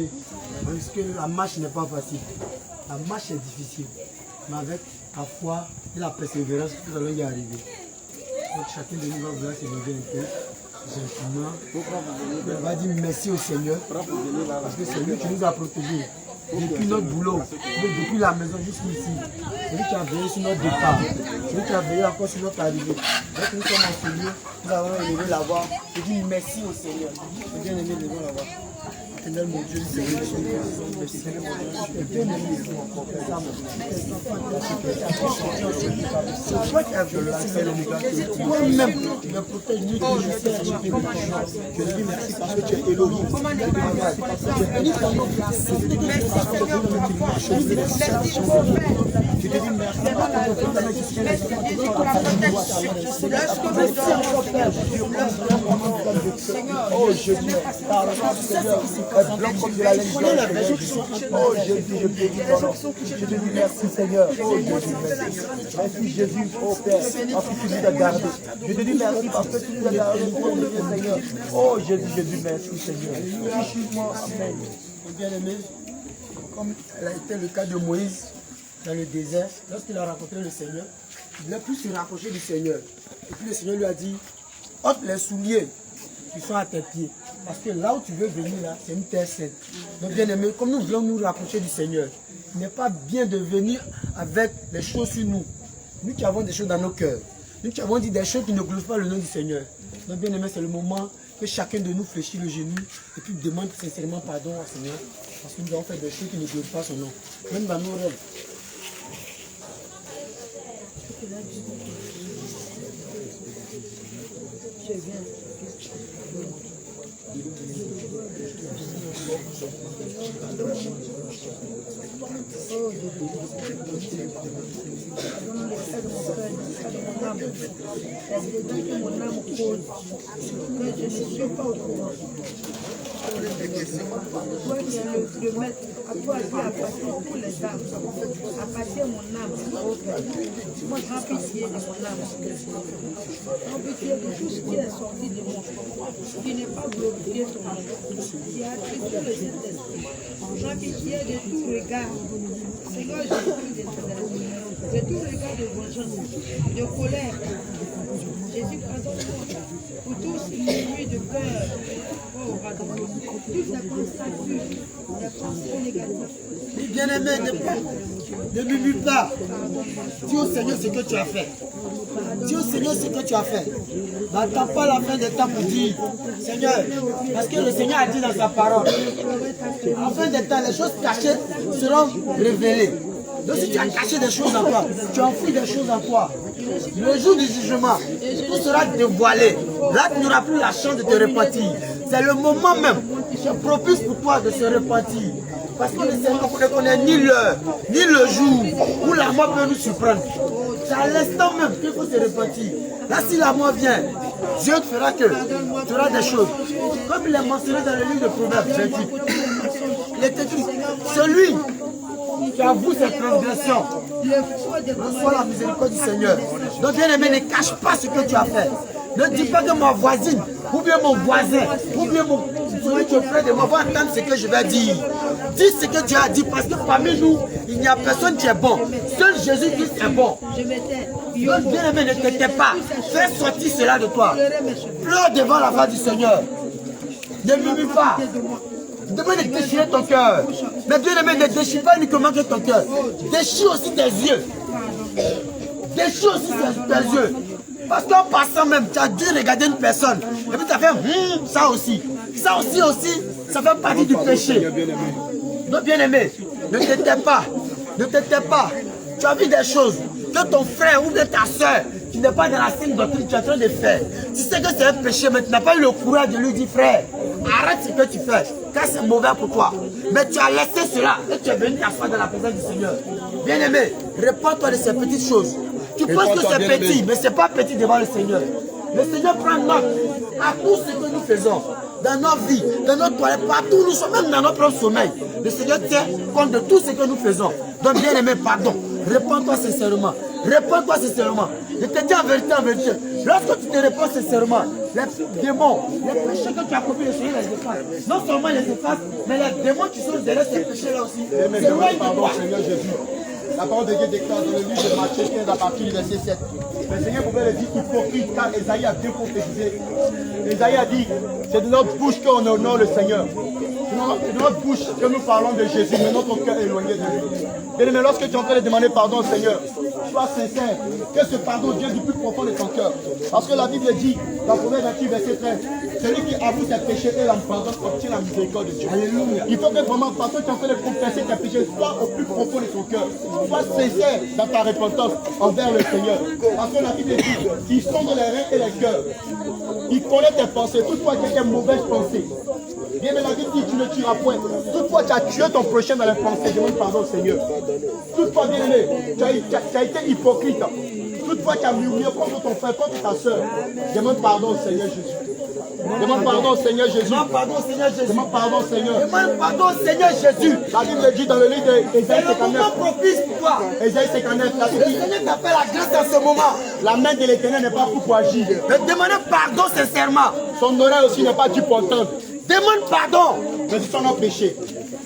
Parce que la marche n'est pas facile. La marche est difficile. Mais avec la foi et la persévérance, nous allons y arriver. Donc chacun de nous va vouloir se lever un peu. Gentiment. On va dire merci au Seigneur. Parce que c'est lui qui nous a protégés. Depuis notre boulot, depuis la maison jusqu'ici. C'est lui qui a veillé sur notre départ. C'est lui qui a veillé encore sur notre arrivée. Donc nous sommes en Seigneur. Nous avons élevé la voix. Je dis merci au Seigneur. Je bien aimé lever la voix. Seigneur mon Dieu, Seigneur, merci. Bien aimé, c'est toi qui as vu toi-même, tu me protèges, tu me sais, je dis merci parce que tu es Elohim. Merci parce que tu es Elohim. Je te dis merci oh Jésus, blanc comme de la laine blanche. Oh Jésus, je te dis merci Seigneur. Oh Jésus, merci Jésus, oh Père, parce que tu nous as gardés. Je te dis merci parce que tu nous as gardés, Seigneur. Oh Jésus, merci Seigneur. Suis-moi, amen. Bien-aimé, comme elle a été le cas de Moïse dans le désert, lorsqu'il a rencontré le Seigneur, il a pu se rapprocher du Seigneur. Et puis le Seigneur lui a dit, ôte les souliers qui sont à tes pieds. Parce que là où tu veux venir, là, c'est une terre sainte. Donc bien aimé, comme nous voulons nous rapprocher du Seigneur, il n'est pas bien de venir avec des choses sur nous. Nous qui avons des choses dans nos cœurs. Nous qui avons dit des choses qui ne glorifient pas le nom du Seigneur. Donc bien aimé, c'est le moment que chacun de nous fléchit le genou et puis demande sincèrement pardon au Seigneur. Parce que nous avons fait des choses qui ne glorifient pas son nom. Même dans nos rêves. Le maître, à toi à passer tous les âmes, à passer mon âme. Moi, prends pitié de mon âme. Prends pitié de tout ce qui est sorti de moi, qui n'est pas glorifié ton nom, qui a attribé le Saint-Esprit. Prends pitié de tout regard. Seigneur, je prie de tout regard de vengeance, de colère. Jésus, pardonne-moi pour tous ces nuits de peur. Oh, pardonne-moi. Toutes les pensées les pensées négatives. Bien-aimé, ne murmure pas. Dis au Seigneur ce que tu as fait. Dis au Seigneur ce que tu as fait. N'attends pas la fin des temps pour dire, Seigneur, parce que le Seigneur a dit dans sa parole, en fin des temps, les choses cachées seront révélées. Donc si tu as caché des choses en toi, tu as enfoui des choses en toi, le jour du jugement, tout sera dévoilé. Là, tu n'auras plus la chance de te repentir. C'est le moment même qui est propice pour toi de se repentir. Parce que le Seigneur ne connaît ni l'heure, ni le jour où la mort peut nous surprendre. C'est à l'instant même qu'il faut se repentir. Là, si la mort vient, Dieu te fera que tu auras des choses. Comme il est mentionné dans le livre de Proverbes 28. Il est écrit, celui qui avoue ses transgressions reçoit la miséricorde du Seigneur. Donc bien aimé, ne cache pas ce que tu as fait. Ne dis pas que ma voisine, ou bien mon voisin, ou bien celui qui est près de moi va entendre ce que je vais dire. Dis ce que tu as dit, parce que parmi nous, il n'y a personne qui est bon. Seul Jésus-Christ est bon. Donc bien aimé, ne te tais pas. Fais sortir cela de toi. Pleure devant la face du Seigneur. Ne murmure pas. Demande de déchirer ton cœur. Mais bien aimé, ne déchire pas uniquement que ton cœur. Déchire aussi tes yeux. Déchire aussi tes yeux. Parce qu'en passant même, tu as dû regarder une personne. Et puis tu as fait ça aussi. Ça aussi, ça fait partie du péché. Donc bien aimé, ne te tais pas. Ne te tais pas. Tu as vu des choses que ton frère ou de ta soeur qui n'est pas dans la saine doctrine, tu es en train de faire. Tu sais que c'est un péché, mais tu n'as pas eu le courage de lui dire, frère, arrête ce que tu fais, car c'est mauvais pour toi. Mais tu as laissé cela et tu es venu t'asseoir dans la présence du Seigneur. Bien aimé, réponds-toi de ces petites choses. Tu penses que c'est petit, mais ce n'est pas petit devant le Seigneur. Le Seigneur prend note à tout ce que nous faisons, dans nos vies, dans notre toilette, partout, nous sommes même dans notre propre sommeil. Le Seigneur tient compte de tout ce que nous faisons. Donc bien aimé, pardon. Réponds-toi sincèrement. Réponds-toi sincèrement. Je te dis en vérité, Lorsque tu te réponds sincèrement, les démons, les péchés que tu as commis, le Seigneur les efface. Non seulement les efface, mais les démons qui sont derrière ces péchés-là aussi. C'est loin de toi. Seigneur Jésus. La parole de Dieu déclare dans le livre de Matthieu 15 à partir du verset 7. Le Seigneur pouvait le dire hypocrite car Esaïe a bien prophétisé. Esaïe a dit, c'est de notre bouche qu'on honore le Seigneur. C'est de notre bouche que nous parlons de Jésus, mais notre cœur est éloigné de lui. Mais lorsque tu es en train de demander pardon au Seigneur, sois sincère, que ce pardon vienne du plus profond de ton cœur. Parce que la Bible dit, dans Proverbe 28, verset 13, celui qui avoue ses péchés et l'abandonne obtient la miséricorde de Dieu. Alléluia. Il faut que vraiment, parce que tu es en train de confesser tes péchés, sois au plus profond de ton cœur. Sois sincère dans ta repentance envers le Seigneur. Parce que la Bible dit, il sonde les reins et les cœurs. Il connaît tes pensées, toutefois tu as des mauvaises pensées. Bien, mais la Bible dit, tu ne tueras point. Toutefois, tu as tué ton prochain dans les pensées. Demande pardon au Seigneur. Toutefois, bien aimé, tu as été hypocrite. Toutefois, tu as murmuré contre ton frère, contre ta soeur. Demande pardon au Seigneur Jésus. Demande pardon au Seigneur Jésus. Demande pardon au Seigneur Jésus. Demande pardon au Seigneur. Demande pardon au Seigneur Jésus. La Bible dit dans le livre d'Ésaïe C'est le 59. moment propice pour toi. Ésaïe 59, la Le Bible dit, Seigneur t'appelle la grâce dans ce moment. la main de l'Éternel n'est pas pour agir. Mais demandez pardon sincèrement. Son oreille aussi n'est pas due pour entendre. Demande pardon. Mais c'est son péché.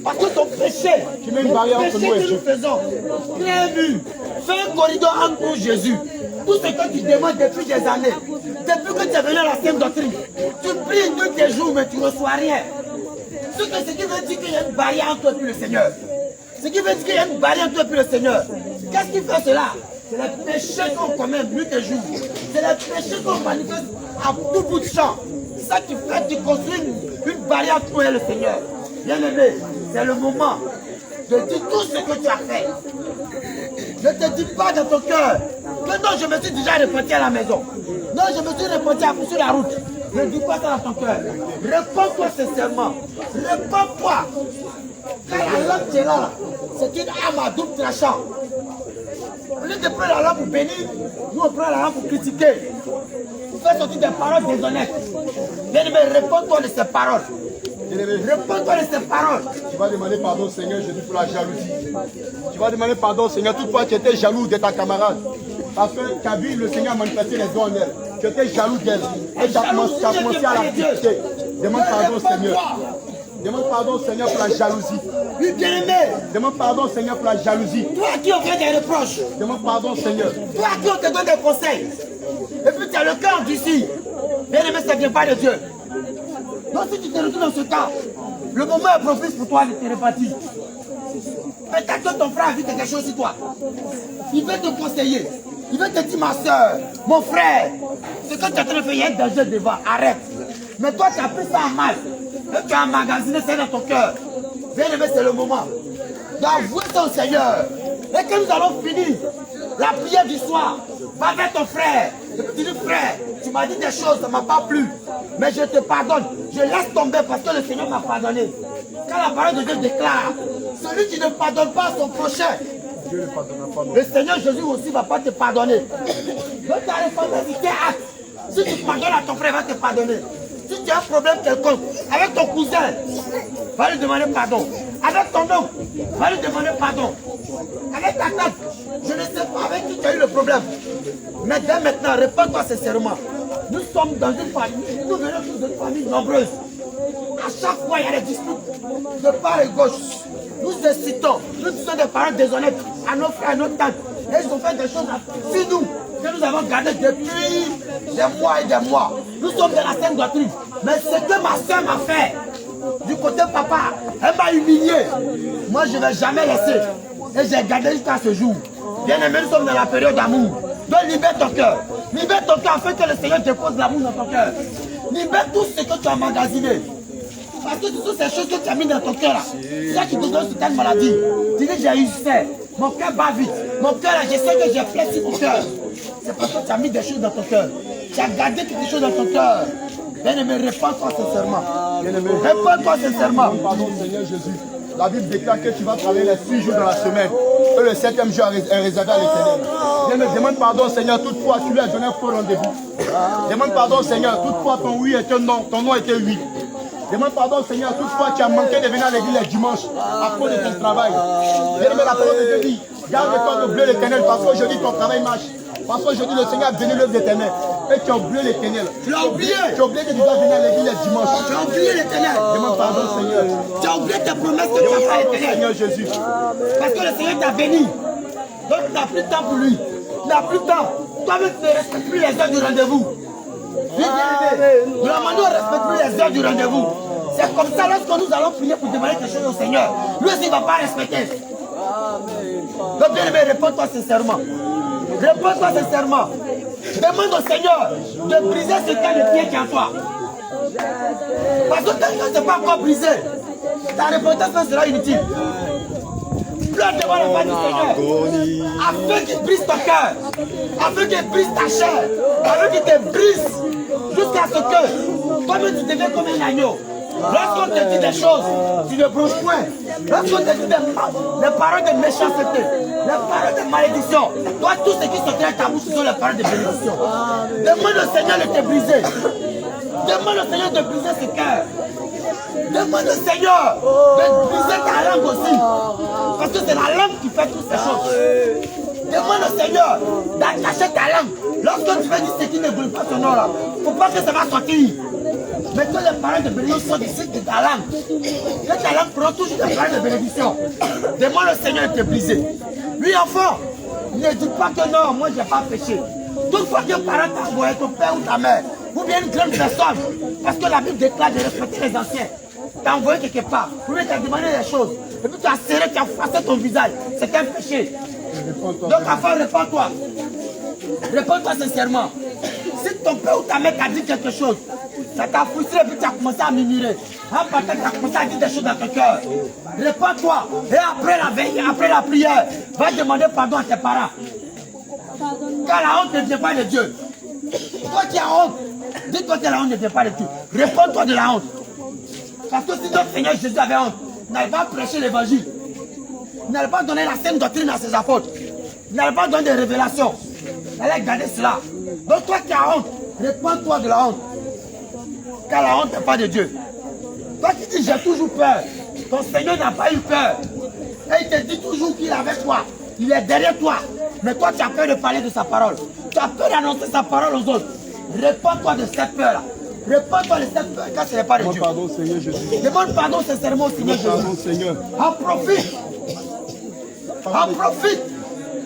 Parce que ton péché, Tu mets une barrière entre nous et que Dieu. nous faisons, crée un mur, fais un corridor entre nous et Jésus. Tout ce que tu demandes depuis des années, depuis que tu es venu à la Sainte Doctrine, tu pries tous tes jours, mais tu ne reçois rien. Ce qui veut dire qu'il y a une barrière entre toi et le Seigneur. Ce qui veut dire qu'il y a une barrière entre toi et le Seigneur. Qu'est-ce qui fait cela? C'est le péché qu'on commet nuit et jour. C'est le péché qu'on manifeste à tout bout de champ. Ça qui fait que tu construis une barrière entre toi et le Seigneur. Bien aimé, c'est le moment de dire tout ce que tu as fait. Ne te dis pas dans ton cœur que non, je me suis déjà repenti à la maison. Non, je me suis repenti sur la route. Ne dis pas ça dans ton cœur. Réponds-toi sincèrement. Réponds-toi. Car la lampe qui est là, c'est une arme à double tranchant. Au lieu de prendre la lampe pour bénir, nous on prend la lampe pour critiquer. Pour faire sortir des paroles déshonnêtes. Bien aimé, réponds-toi de ces paroles. Réponds-toi de ces paroles. Tu vas demander pardon au Seigneur Jésus pour la jalousie. Tu vas demander pardon au Seigneur. Toutefois, tu étais jaloux de ta camarade. Parce que tu as vu le Seigneur manifester les dons en elle. Tu étais jaloux d'elle. Et tu as commencé à la critiquer. Demande pardon au Seigneur. Demande pardon au Seigneur pour la jalousie. Oui, bien-aimé. Demande pardon au Seigneur pour la jalousie. Toi à qui on fait des reproches. Demande pardon au Seigneur. Toi à qui on te donne des conseils. Et puis tu as le cœur endurci. Bien-aimé, ça ne vient pas de Dieu. Donc si tu te retrouves dans ce cas, le moment est propice pour toi de te répartir. Peut-être que ton frère a vu quelque chose sur toi. Il veut te conseiller. Il veut te dire, ma soeur, mon frère, ce que tu es en train de faire, il y a un danger devant. Arrête. Mais toi, tu as pris ça en mal. Et tu as emmagasiné ça dans ton cœur. Bien aimé, c'est le moment d'avouer ça au Seigneur. Et que nous allons finir la prière du soir. Va vers ton frère. Et puis tu dis, frère, tu m'as dit des choses, ça ne m'a pas plu. Mais je te pardonne. Je laisse tomber parce que le Seigneur m'a pardonné. Quand la parole de Dieu déclare, celui qui ne pardonne pas à son prochain, le Seigneur Jésus aussi ne va pas te pardonner. Donc ta responsabilité acte. Si tu pardonnes à ton frère, il va te pardonner. Si tu as un problème quelconque avec ton cousin, va lui demander pardon. Avec ton oncle, va lui demander pardon. Avec ta tante, je ne sais pas avec qui tu as eu le problème. Mais dès maintenant, réponds-toi sincèrement. Nous sommes dans une famille, nous venons tous d'une famille nombreuse. À chaque fois, il y a des disputes de part et gauche. Nous incitons, nous disons des paroles déshonnêtes à nos frères, à nos tantes. Et ils ont fait des choses sur nous que nous avons gardées depuis des mois et des mois. Nous sommes de la Sainte Doctrine. Mais ce que ma soeur m'a fait, du côté papa, elle m'a humilié. Moi, je ne vais jamais laisser. Et j'ai gardé jusqu'à ce jour. Bien aimé, nous sommes dans la période d'amour. Donc libère ton cœur. Libère ton cœur afin que le Seigneur dépose l'amour dans ton cœur. Libère tout ce que tu as emmagasiné. Parce que toutes ces choses que tu as mis dans ton cœur là, c'est ça qui te donne certaines maladies. Tu dis j'ai eu faim, mon cœur bat vite. Mon cœur là, je sais que j'ai plein sur mon cœur. C'est parce que tu as mis des choses dans ton cœur. Tu as gardé quelque chose dans ton cœur. Bien-aimé, réponds-toi sincèrement. Réponds-toi sincèrement. Pardon Seigneur Jésus. La Bible déclare que tu vas travailler les 6 jours dans la semaine. Et le 7e jour est réservé à l'Éternel. Bien, demande pardon Seigneur, toutefois tu lui as donné un faux rendez-vous. Demande pardon Seigneur, toutefois ton oui était non, ton non était oui. Demande pardon Seigneur, toutefois tu as manqué de venir à l'église les dimanches à cause de ton travail. Bien, la parole de Dieu dit, garde-toi de bleu l'Éternel parce qu'aujourd'hui ton travail marche. Parce qu'aujourd'hui le Seigneur a béni l'œuvre d'Éternel. Et tu as oublié l'éternel. Tu as oublié. Tu as oublié que tu dois venir à l'église le dimanche. Tu as oublié l'éternel. Demande pardon, Seigneur. Tu as oublié tes promesses que tu as fait à l'éternel. Seigneur Jésus. Parce que le Seigneur t'a béni. Donc tu n'as plus de temps pour lui. Tu n'as plus de temps. Toi-même, tu ne respectes plus les heures du rendez-vous. Oui, nous demandons, ne respecte plus les heures du rendez-vous. C'est comme ça, lorsque nous allons prier pour demander quelque chose au Seigneur, lui aussi ne va pas respecter. Donc, bien aimé, réponds-toi sincèrement. Réponds-toi sincèrement. Demande au Seigneur de briser ce cas de pied qui est en toi. Parce que tant que ce n'est pas encore brisé, ta repentance sera inutile. Pleure devant la face du Seigneur, afin qu'il brise ton cœur, afin qu'il brise ta chair, afin qu'il te brise, jusqu'à ce que toi-même tu deviens comme un agneau. Lorsqu'on te dit des choses, tu ne bronches point. Lorsqu'on te dit des paroles de méchanceté, les paroles de malédiction, toi tout ce qui sortira de ta bouche sont les paroles de bénédiction. Demande au Seigneur de te briser. Demande au Seigneur de briser ce cœur. Demande au Seigneur de briser ta langue aussi. Parce que c'est la langue qui fait toutes ces choses. Demande au Seigneur d'attacher ta langue. Lorsque tu veux dire ce qui ne brûle pas ton nom là, il ne faut pas que ça va sortir. Mais que les paroles de bénédiction sont ici de ta langue. Que ta langue prend toujours des paroles de bénédiction. Demande au Seigneur de te briser. Lui enfant, ne dis pas que non, moi je n'ai pas péché. Toutefois qu'un parent t'a envoyé, ton père ou ta mère, ou bien une grande personne, parce que la Bible déclare de respecter les anciens, t'as envoyé quelque part, ou bien t'as demandé des choses, et puis tu as serré, tu as froissé ton visage, c'est un péché. Donc enfant, réponds-toi. Réponds-toi sincèrement. Si ton père ou ta mère t'a dit quelque chose, ça t'a frustré et puis tu as commencé à murmurer. En partant, tu as commencé à dire des choses dans ton cœur. Réponds-toi. Et après la veille, après la prière, va demander pardon à tes parents. Car la honte ne vient pas de Dieu. Toi qui as honte, dis-toi que la honte ne vient pas de Dieu. Réponds-toi de la honte. Parce que si notre Seigneur Jésus avait honte, il n'allait pas prêcher l'évangile. Il n'allait pas donner la saine doctrine à ses apôtres. Il n'allait pas donner des révélations. Il allait garder cela. Donc toi qui as honte, réponds-toi de la honte. Car la honte n'est pas de Dieu. Toi qui dis j'ai toujours peur, ton Seigneur n'a pas eu peur. Et il te dit toujours qu'il est avec toi. Il est derrière toi. Mais toi tu as peur de parler de sa parole. Tu as peur d'annoncer sa parole aux autres. Réponds-toi de cette peur-là. Réponds-toi de cette peur car ce n'est pas de Dieu. Demande pardon Seigneur Jésus. Demande pardon sincèrement au Seigneur Jésus. Pardon Seigneur. En profite. En profite.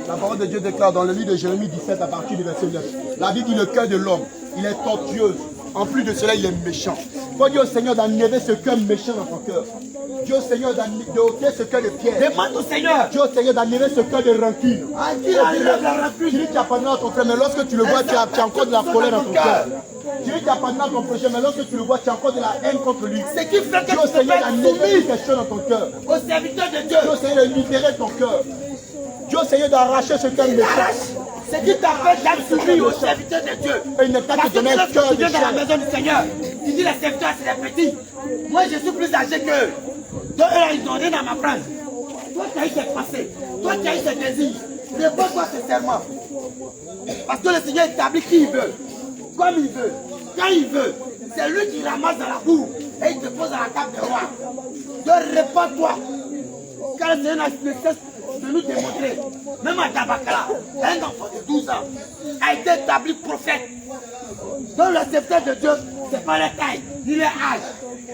La parole de Dieu déclare dans le livre de Jérémie 17 à partir du verset 9. La Bible dit le cœur de l'homme, il est tortueux. En plus de cela, il est méchant. Faut dire au Seigneur d'enlever ce cœur méchant dans ton cœur. Dis au Seigneur d'ôter ce cœur de pierre. Demande au Seigneur. Dis au Seigneur d'enlever ce cœur de rancune. Il enlève la rancune. Tu dis que tu as pardonné à ton frère, mais lorsque tu le vois, tu as encore de la colère dans ton cœur. Tu dis que tu as pardonné à ton prochain, mais lorsque tu le vois, tu as encore de la haine contre lui. Ce qui fait que Dis au Seigneur d'enlever quelque chose dans ton cœur. au serviteur de Dieu. Dis au Seigneur de libérer ton cœur. Dis au Seigneur d'arracher ce cœur méchant. Ce qui t'empêche d'être soumis au serviteur de Dieu. Et il n'est pas Parce te que donner un lorsque cœur tu de viens dans la chair. maison du Seigneur, tu dis les serviteurs c'est les petits. Moi je suis plus âgé qu'eux. Donc eux là ils n'ont rien à m'apprendre. Toi tu as eu tes pensées, toi tu as eu tes désirs. Réponds-toi sincèrement. Parce que le Seigneur établit qui il veut, comme il veut, quand il veut. C'est lui qui ramasse dans la boue et il te pose à la table des rois. Donc réponds-toi. Car le Seigneur n'a cesse de nous démontrer, même à Tabakala, un enfant de 12 ans a été établi prophète. Donc le sceptre de Dieu, ce n'est pas la taille, ni le âge,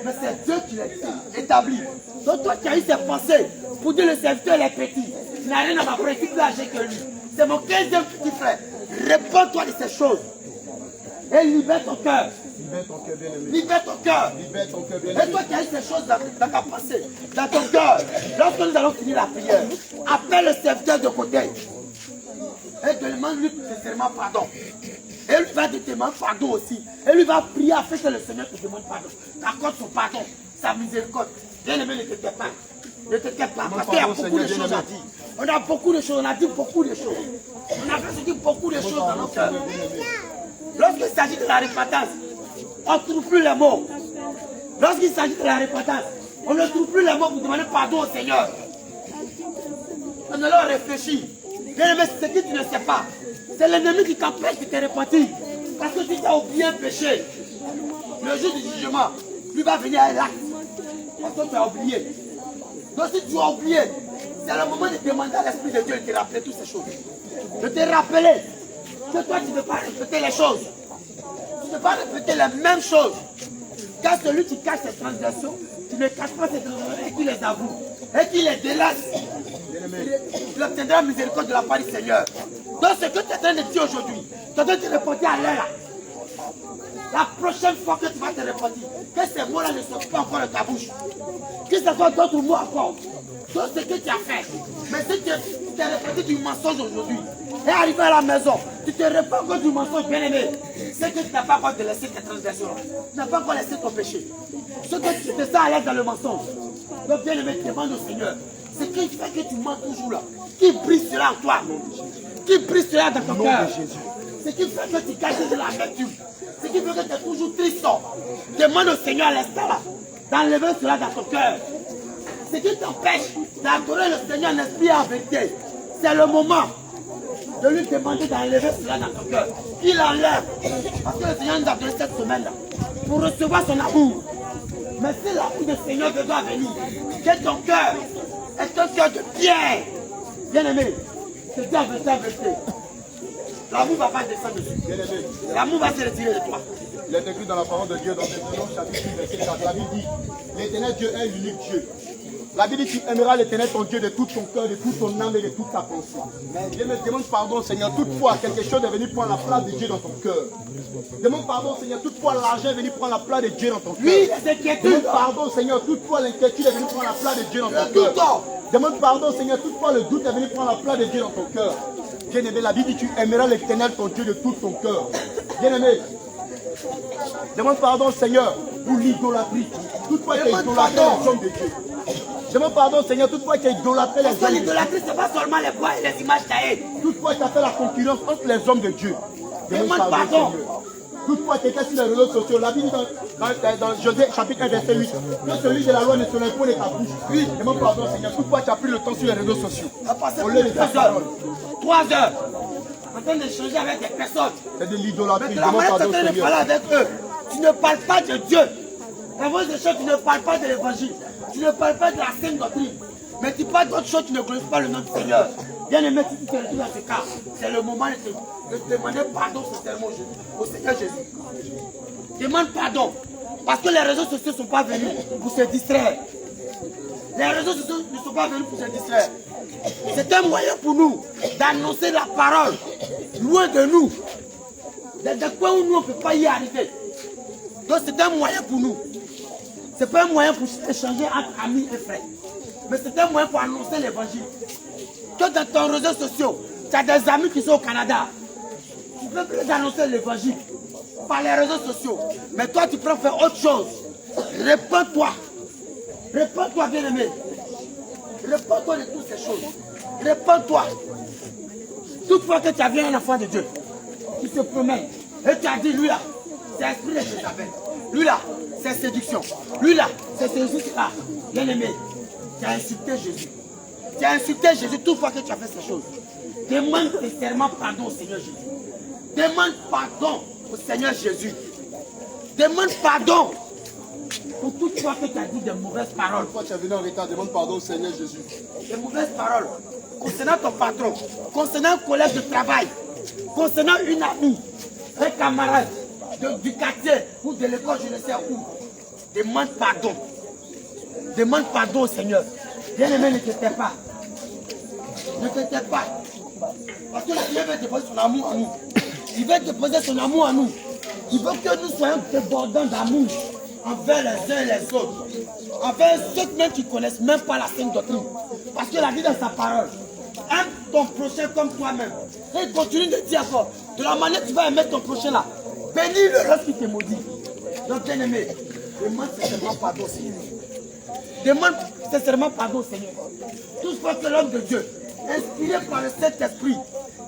mais c'est Dieu qui l'a établi. Donc toi qui as eu ces pensées pour dire le serviteur est petit, il n'a rien à m'apprendre, il est plus âgé que lui. C'est mon 15e petit frère. Réponds-toi de ces choses et libère ton cœur. Libère ton cœur bien-aimé. Libère ton cœur. Libère ton cœur Et bien-aimé. toi qui as eu ces choses dans ta pensée, dans ton cœur, lorsque nous allons finir la prière, appelle le serviteur de côté et demande-lui sincèrement pardon. Et lui va te demander pardon aussi. Et lui va prier afin que le Seigneur te demande pardon. T'accordes son pardon, sa miséricorde. Bien-aimé, ne te tais pas. Ne te tais pas, parce qu'il y a beaucoup de choses à dire. On a beaucoup de choses, on a dit beaucoup de choses. On a fait dire beaucoup de choses dans nos cœurs. Lorsqu'il s'agit de la repentance, on ne trouve plus les mots. Lorsqu'il s'agit de la repentance, on ne trouve plus les mots pour demander pardon au Seigneur. On alors réfléchit. Bien aimé, c'est ce que tu ne sais pas. C'est l'ennemi qui t'empêche de te repentir. Parce que si tu as oublié un péché, le jour du jugement, lui va venir à l'acte. Parce que tu as oublié. Donc si tu as oublié, c'est le moment de demander à l'Esprit de Dieu de te rappeler toutes ces choses. De te rappeler que toi tu ne veux pas respecter les choses. ne vas répéter les mêmes choses. Car celui qui cache ses transgressions, tu ne caches pas ses transgressions et qui les avoue, et qui les délaisse, il obtiendra miséricorde de la part du Seigneur. Donc ce que tu es en train de dire aujourd'hui, tu dois te répondre à l'heure. La prochaine fois que tu vas te répondre, que ces mots-là ne sortent pas encore de ta bouche. Que ce soit d'autres mots encore. Donc ce que tu as fait. Mais si tu t'es répété du mensonge aujourd'hui, et arrivé à la maison, tu te réponds encore du mensonge, bien aimé. C'est que tu n'as pas encore laissé tes transgressions. Tu n'as pas encore laissé ton péché. Ce que tu te sens à l'aise dans le mensonge. Donc bien aimé, demande au Seigneur. Ce qui fait que tu mens toujours là. Qui brise cela en toi. Qui brise cela dans ton cœur. Ce qui fait que tu caches de l'amertume. Ce qui fait que tu es toujours triste. Demande au Seigneur à l'instant là d'enlever cela dans ton cœur. Ce qui t'empêche d'adorer le Seigneur en esprit et en vérité, c'est le moment de lui demander d'enlever cela dans ton cœur. Il enlève. Parce que le Seigneur nous a donné cette semaine-là pour recevoir son amour. Mais si l'amour du Seigneur doit venir, que ton cœur est un cœur de pierre. Bien aimé, c'est Dieu en vérité. L'amour ne va pas descendre dessus. L'amour va se retirer de toi. Il est écrit dans la parole de Dieu, dans Deutéronome chapitre 8, verset 4. La Bible dit, l'Éternel Dieu est l'unique Dieu. La Bible dit, tu aimeras l'Éternel ton Dieu de tout ton cœur, de toute ton âme et de toute ta pensée. Je me demande pardon, Seigneur, toutefois quelque chose est venu prendre la place de Dieu dans ton cœur. Demande pardon, Seigneur, toutefois l'argent est venu prendre la place de Dieu dans ton cœur. Oui, les inquiétudes. Demande pardon, Seigneur, toutefois l'inquiétude est venue prendre la place de Dieu dans ton cœur. Demande pardon, Seigneur, toutefois le doute est venu prendre la place de Dieu dans ton cœur. Bien-aimé, la Bible dit, tu aimeras l'Éternel ton Dieu de tout ton cœur. Bien-aimé, demande pardon, Seigneur, pour l'idolâtrie. Toutefois, tu as idolâtré les hommes de Dieu. Demande pardon, Seigneur, toutefois, tu as idolâtré les hommes de Dieu. Parce que l'idolâtrie, ce n'est pas seulement les bois et les images taillées. Toutefois, tu as fait la concurrence entre les hommes de Dieu. Demande pardon. Seigneur. Toutefois, tu étais sur les réseaux sociaux. La Bible dit dans Josué chapitre 1, verset 8, que celui de la loi ne se lève pas de ta bouche. Oui, demande pardon, Seigneur. Toutefois, tu as pris le temps sur les réseaux sociaux. Au lieu de 3 heures. 3 heures. En train d'échanger avec des personnes. C'est de l'idolâtrie. Mais de la manière que tu es en train de parler avec eux, tu ne parles pas de Dieu. Dans vos échanges, tu ne parles pas de l'évangile. Tu ne parles pas de la sainte doctrine. Mais tu parles d'autres choses, tu ne glorifies pas le nom du Seigneur. Bien aimé, si tu te retrouves dans ce cas, c'est le moment de te demander pardon sincèrement au Seigneur Jésus. Demande pardon. Parce que les réseaux sociaux ne sont pas venus pour se distraire. Les réseaux sociaux ne sont pas venus pour se distraire. C'est un moyen pour nous d'annoncer la parole loin de nous. Des coins où nous on ne peut pas y arriver. Donc c'est un moyen pour nous. Ce n'est pas un moyen pour échanger entre amis et frères. Mais c'est un moyen pour annoncer l'évangile. Que dans ton réseau social, tu as des amis qui sont au Canada. Tu peux plus annoncer l'évangile par les réseaux sociaux. Mais toi tu peux faire autre chose. Répands-toi. Répands-toi, bien-aimé. Répands-toi de toutes ces choses. Répands-toi. Toutefois que tu as vu un enfant de Dieu qui se promène et tu as dit, lui là, c'est esprit de Jézabel. Lui là, c'est séduction. Lui là, c'est Jésus là. Bien-aimé, tu as insulté Jésus. Tu as insulté Jésus toutefois que tu as fait ces choses. Demande sincèrement pardon au Seigneur Jésus. Demande pardon au Seigneur Jésus. Demande pardon pour toute fois que tu as dit de mauvaises paroles. Pourquoi tu es venu en retard, demande pardon au Seigneur Jésus. Des mauvaises paroles concernant ton patron, concernant un collègue de travail, concernant une amie, un camarade du quartier ou de l'école, je ne sais où. Demande pardon. Demande pardon au Seigneur. Bien-aimé, ne te tais pas. Ne te tais pas. Parce que le Seigneur veut déposer son amour en nous. Il veut déposer son amour en nous. Il veut que nous soyons débordants d'amour envers les uns et les autres. Envers ceux même qui ne connaissent même pas la sainte doctrine. Parce qu'il a dit dans sa parole, aime ton prochain comme toi-même. Et il continue de dire encore, de la manière que tu vas aimer ton prochain là, bénis-le lorsqu'il te maudit. Donc bien aimé, demande sincèrement pardon au Seigneur. Demande sincèrement pardon au Seigneur. Tout ce que l'homme de Dieu, inspiré par le Saint-Esprit,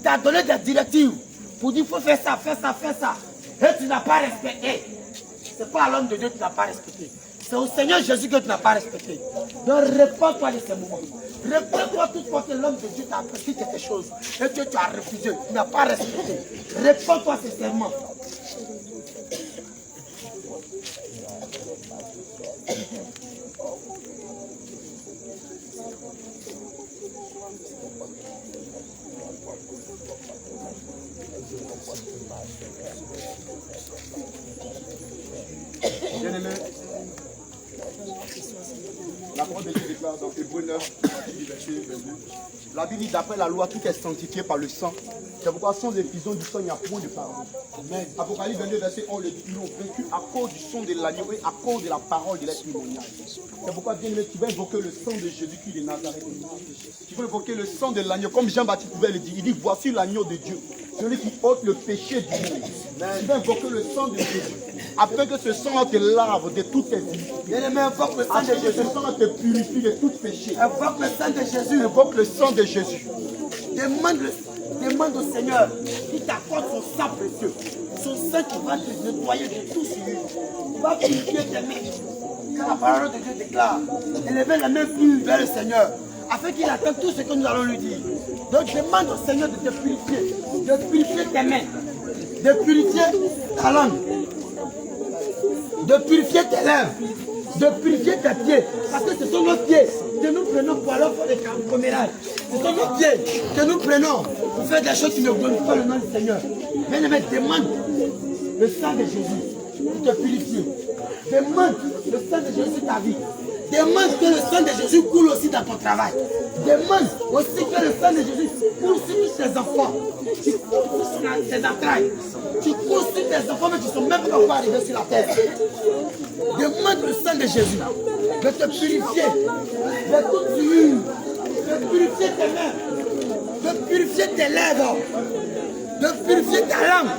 t'a donné des directives pour dire il faut faire ça, faire ça, faire ça. Et tu n'as pas respecté. Ce n'est pas à l'homme de Dieu que tu n'as pas respecté. C'est au Seigneur Jésus que tu n'as pas respecté. Donc réponds-toi de ces moments. Réponds-toi toute fois que l'homme de Dieu t'a appris quelque chose et que tu as refusé, tu n'as pas respecté. Réponds-toi sincèrement. Bien-aimé, la parole de Dieu déclare dans Hébreux 9, verset 22. La Bible dit d'après la loi, tout est sanctifié par le sang. C'est pourquoi sans effusion du sang, il n'y a point de pardon. Amen. Apocalypse 22, verset 11, ils l'ont vaincu à cause du sang de l'agneau et à cause de la parole de l'être témoignage. C'est pourquoi, bien aimé, tu vas invoquer le sang de Jésus-Christ de Nazareth. Tu vas invoquer le sang de l'agneau, comme Jean-Baptiste pouvait le dire. Il dit, voici l'agneau de Dieu, celui qui ôte le péché du monde. Tu vas invoquer le sang de Jésus, afin que ce sang te lave de toutes tes vies. Bien-aimé, invoque le sang de Afin que Jésus. ce sang te purifie de tout péché. Invoque le sang de Jésus. Invoque le sang de Jésus. Demande au Seigneur qui t'accorde son sang précieux. Son sang qui va te nettoyer de tout souillure. Il va purifier tes mains. Car la parole de Dieu déclare, élevez la main pure vers le Seigneur, afin qu'il attende tout ce que nous allons lui dire. Donc demande au Seigneur de te purifier tes mains, de purifier ta langue, de purifier tes lèvres, de purifier tes pieds. Parce que ce sont nos pieds que nous prenons pour aller faire des commérages. Ce sont nos pieds que nous prenons pour faire des choses qui ne glorifient pas le nom du Seigneur. Bien-aimé, demande le sang de Jésus pour te purifier. Demande le sang de Jésus sur ta vie. Demande que le sang de Jésus coule aussi dans ton travail. Demande aussi que le sang de Jésus coule sur tous tes enfants. Tu coules sur tes entrailles. Tu coules sur tes enfants, mais qui ne sont même pas encore arrivés sur la terre. Demande le sang de Jésus de te purifier de toute souillure, de purifier tes mains, de purifier tes lèvres, de purifier ta langue.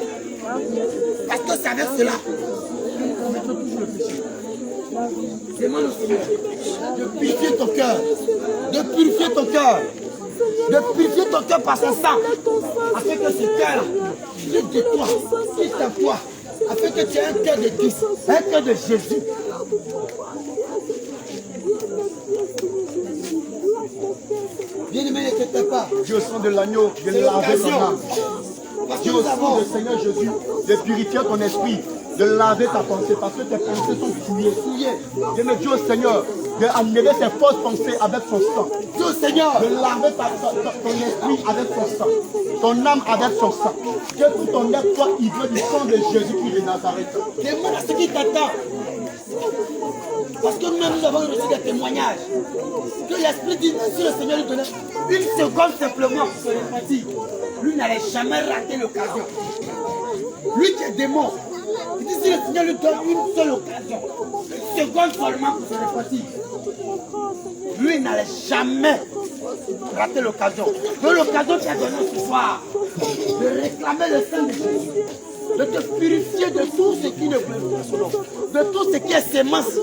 Parce que c'est avec cela qu'on mettra toujours le péché. Demande au Seigneur de purifier ton cœur, de purifier ton cœur, de purifier ton cœur par son sang, afin que ce cœur quitte de toi, quitte en toi, afin que tu aies un cœur de Christ, un cœur de Jésus. Bien-aimé, ne t'inquiète pas. Dieu au sang de l'agneau, de laver ton âme. Dieu au sang du Seigneur Jésus, de purifier ton esprit, de laver ta pensée, parce que tes pensées sont souillées. Dieu au Seigneur, de enlever tes fausses pensées avec son sang. Dieu au Seigneur, de laver ton esprit avec son sang, ton âme avec son sang. Que tout ton être soit ivre du sang de Jésus-Christ de Nazareth. demande à ce qui t'attend. Parce que nous-mêmes, nous avons reçu des témoignages. Que l'Esprit dit, si le Seigneur lui donnait une seconde simplement pour se repentir, lui n'allait jamais rater l'occasion. Lui qui est démon, il dit, si le Seigneur lui donne une seule occasion, une seconde seulement pour se repentir, lui n'allait jamais rater l'occasion. Donc l'occasion qui a donné ce soir, de réclamer le sang de Jésus, de te purifier de tout ce qui ne glorifie pas son nom, de tout ce qui est sémence.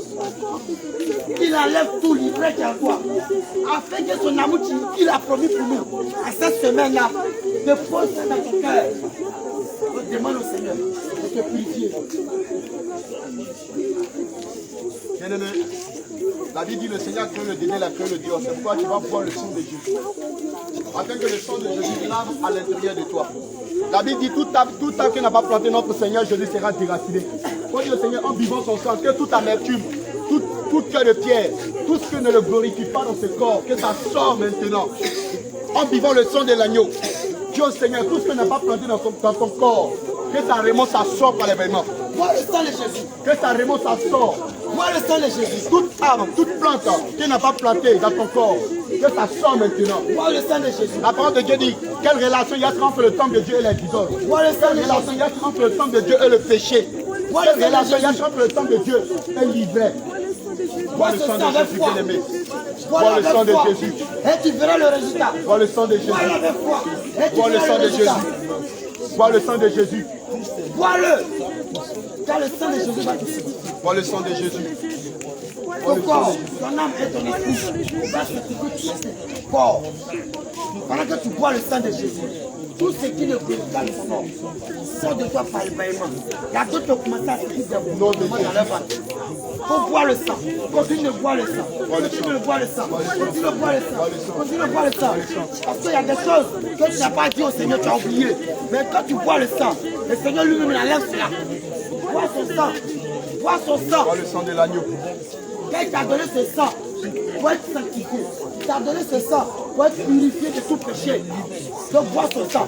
Il enlève tout l'ivraie qui est en toi, afin que son amour qu'il a promis pour nous, à cette semaine-là, de poser ça dans ton cœur. On demande au Seigneur de te purifier. Bien-aimé, la Bible dit le Seigneur crée le délai, la crée le Dieu. C'est pourquoi tu vas boire le sang de Jésus. Afin que le sang de Jésus lave à l'intérieur de toi. La Bible dit tout arbre qui n'a pas planté notre Seigneur Jésus sera déraciné. Quand le Seigneur, en buvant son sang, que toute amertume, tout cœur de pierre, tout ce qui ne le glorifie pas dans ce corps, que ça sort maintenant. En buvant le sang de l'agneau. Dieu Seigneur, tout ce qui n'a pas planté dans ton corps, que ça remonte, ça sort par l'événement. Moi le sang de Jésus. Que ça remonte, ça sort. Moi le sang de Jésus. Toute arme, toute plante qui n'a pas planté dans ton corps, que ça sort maintenant. Moi le sang de Jésus. La parole de Dieu dit, quelle relation il y a entre le temple de Dieu et les idoles? Moi le sang de Quelle relation il y a entre le temple de Dieu et le péché? Quelle relation il y a entre le temple de Dieu et l'ivraie? Bois le sang de Jésus, bien-aimé. Bois le sang de Jésus. Et tu verras le résultat. Bois le sang de Jésus. Bois-le avec foi. Et tu Bois le verras sang de résultat. Jésus. Bois le sang de Jésus. Bois-le. Car le sang de Jésus va te sauver. Bois le sang de Jésus. Ton corps, ton âme et ton esprit va se trouver fort. Pendant que tu bois le sang de Jésus, tout ce qui ne peut pas le sang sort de toi par l'éveillement. La doute peut commencer à se quitter dans leur ventre. Faut boire le sang. Continue de boire le sang. Continue de boire le sang. Continue de boire le sang. Continue de boire le sang. Parce qu'il y a des choses que tu n'as pas dit au Seigneur, tu as oublié. Mais quand tu bois le sang, le Seigneur lui-même enlève cela. Bois son sang. Bois son sang. Bois le sang de l'agneau. Quand il t'a donné ce sang pour être sanctifié, il t'a donné ce sang pour être purifié de tout péché. Donc vois son sang.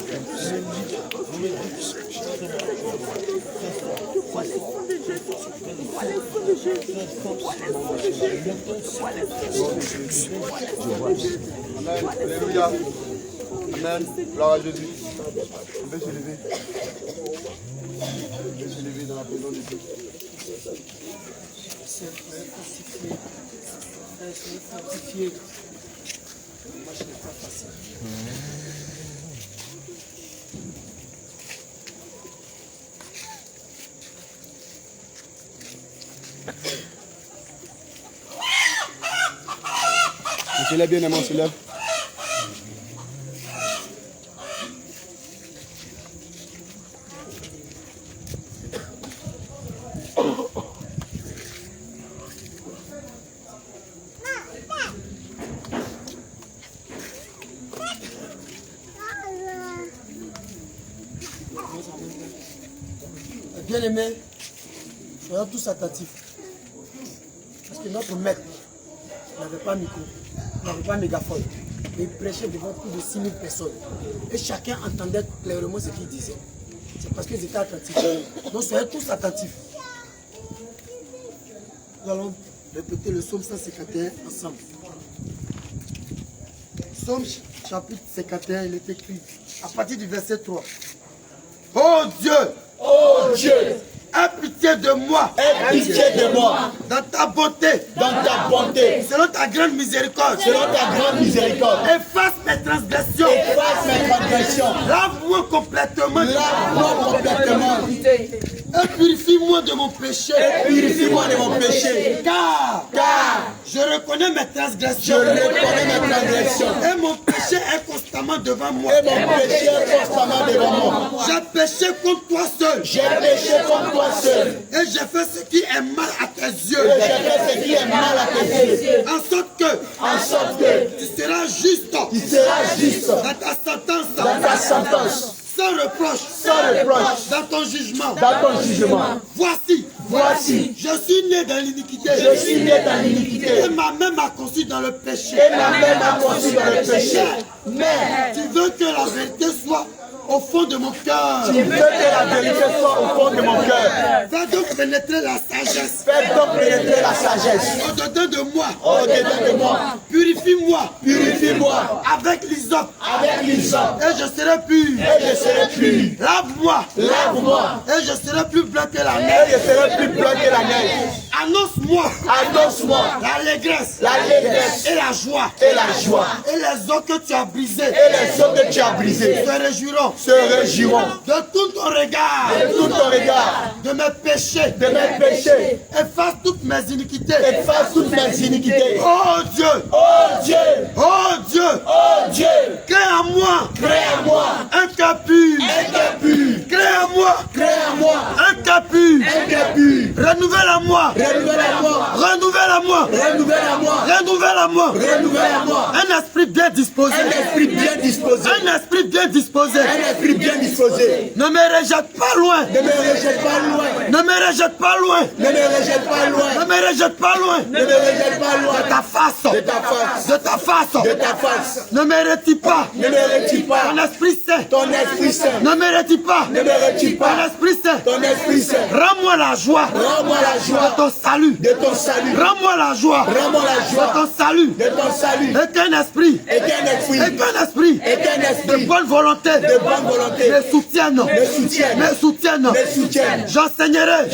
Amen. Alléluia. Amen. Gloire à Jésus. On peut se lever. On peut se lever dans la présence de Dieu. On se lève bien, on se lève. Bien-aimés, soyons tous attentifs. Parce que notre maître n'avait pas micro, n'avait pas mégaphone. Et il prêchait devant plus de 6000 personnes. Et chacun entendait clairement ce qu'il disait. C'est parce qu'ils étaient attentifs. Donc soyez tous attentifs. Nous allons répéter le psaume 151 ensemble. Psaume chapitre 51, il est écrit à partir du verset 3. Oh Dieu! Oh Dieu, Aie pitié de moi. aie pitié de moi. Dans ta bonté. Dans ta bonté. Selon ta grande miséricorde. Selon ta grande miséricorde. Efface mes transgressions. Efface mes transgressions. Lave-moi complètement. Lave-moi complètement. Et purifie-moi de mon péché. Et purifie-moi de mon péché. Car je reconnais mes Je transgressions. reconnais mes transgressions. Et mon péché est constamment devant moi. Et mon péché est constamment devant moi. J'ai péché contre toi seul. J'ai péché contre toi seul. Et j'ai fait ce qui est mal à tes yeux. Et j'ai fait ce qui est mal à tes yeux. En sorte que Tu seras juste seras juste dans ta sentence. dans ta sentence. Sans reproche. Sans reproche. Dans ton jugement. Dans ton jugement. Voici, je suis né dans l'iniquité. Je suis né dans l'iniquité. Et ma mère m'a conçu dans le péché. Et ma mère m'a conçu dans le péché. Mais Tu veux que la vérité soit au fond de mon cœur. tu veux que la vérité soit au fond de mon cœur. Fais donc pénétrer la sagesse Fais donc pénétrer la sagesse. au-dedans de moi. Au-dedans de moi. Purifie-moi Purifie-moi avec l'hysope. avec l'hysope. Et je serai pur. Et je serai pur. Lave-moi. Lave-moi. Et je serai plus blanc que la Et neige. je serai plus blanc que la neige. Annonce-moi Annonce-moi l'allégresse l'allégresse et la joie. et la joie. Et les os que tu as brisés Et les os que tu as brisés se réjouiront se réjouiront de tout ton regard, de tout ton regard, de mes péchés. de mes péchés. Efface toutes mes iniquités. Efface toutes mes iniquités. Oh Dieu, Oh Dieu, oh Dieu, oh Dieu, crée en moi crée en moi un cœur pur. un cœur pur. Crée en moi Crée en moi un cœur pur. un cœur pur. Renouvelle en moi, Renouvelle en moi, renouvelle en moi, renouvelle en moi, renouvelle en moi. renouvelle en moi. Un esprit bien disposé, Un esprit bien disposé, un esprit bien disposé. un esprit bien disposé. Ne me rejette pas loin, Ne me rejette pas loin, ne me rejette pas loin, ne me rejette pas ne loin, me rejette pas loin. ne me rejette pas loin De ta face, de ta face, de ta face. de ta face. Ne me retire pas, Ne me retire pas ton esprit saint. ton Esprit Saint. Ne me retire pas, Ne me retire ton pas esprit saint. ton Esprit Saint. Rends-moi la joie Rends-moi la de joie ton salut. de ton salut. Rends-moi la joie Rends-moi la de joie ton salut. de ton salut. Et qu'un esprit, Et qu'un esprit, et qu'un esprit et qu'un de esprit bonne volonté de bonne volonté me soutienne, me soutienne, me soutienne. me soutienne. J'enseignerai,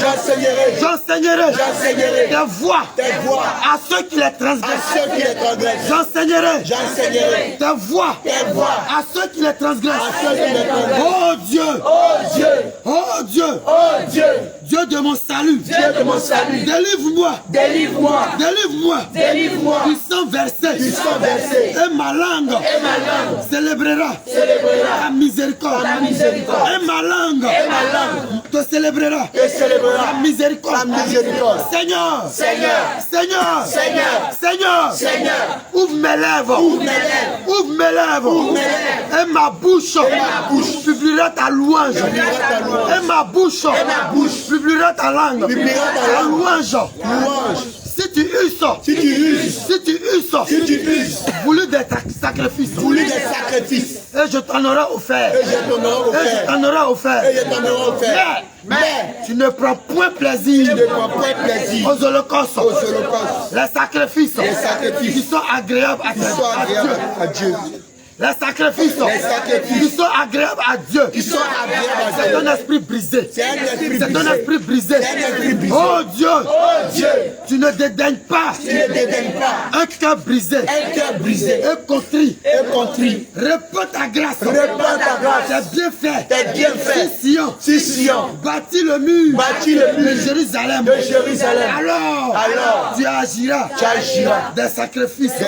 J'enseignerai j'enseignerai tes voies tes voies à ceux qui les à transgressent. ceux qui les transgressent. J'enseignerai J'enseignerai tes voies tes voies à ceux qui les transgressent. à ceux qui les transgressent. Oh Dieu, Oh Dieu, oh Dieu, oh Dieu, Dieu de mon salut, Dieu de mon salut, délivre-moi, délivre-moi, délivre-moi délivre-moi du sang versé, du sang versé. et ma langue Et ma langue célébrera ta miséricorde, et ma langue te célébrera te célébrera ta miséricorde. ta miséricorde. Seigneur, Seigneur, Seigneur, Seigneur, Seigneur, Seigneur, ouvre mes lèvres, ouvre mes lèvres, ouvre mes lèvres, ouvre mes lèvres. et ma bouche publiera ta louange, Publiera ta louange. et ma bouche publiera ta langue, Publiera ta ta langue. louange. louange. Si tu uses, Si tu uses, si tu uses, si tu uses voulu des des sacrifices. Voulu des sacrifices. Et je t'en aurai offert. Et je t'en aurai offert. Et je t'en aurai offert. Et je t'en aurai offert. Mais tu ne prends point plaisir. Tu ne prends point plaisir aux holocaustes. Aux holocaustes. Les sacrifices. Les sacrifices. Qui sont agréables à Dieu. Les sacrifices qui sont agréables à Dieu. C'est un esprit brisé. C'est un esprit brisé. Oh Dieu, tu ne dédaignes pas un cœur brisé et contrit. Réponds ta grâce. Tes bienfaits. Si Sion bâtit le mur de Jérusalem. Alors tu agiras des sacrifices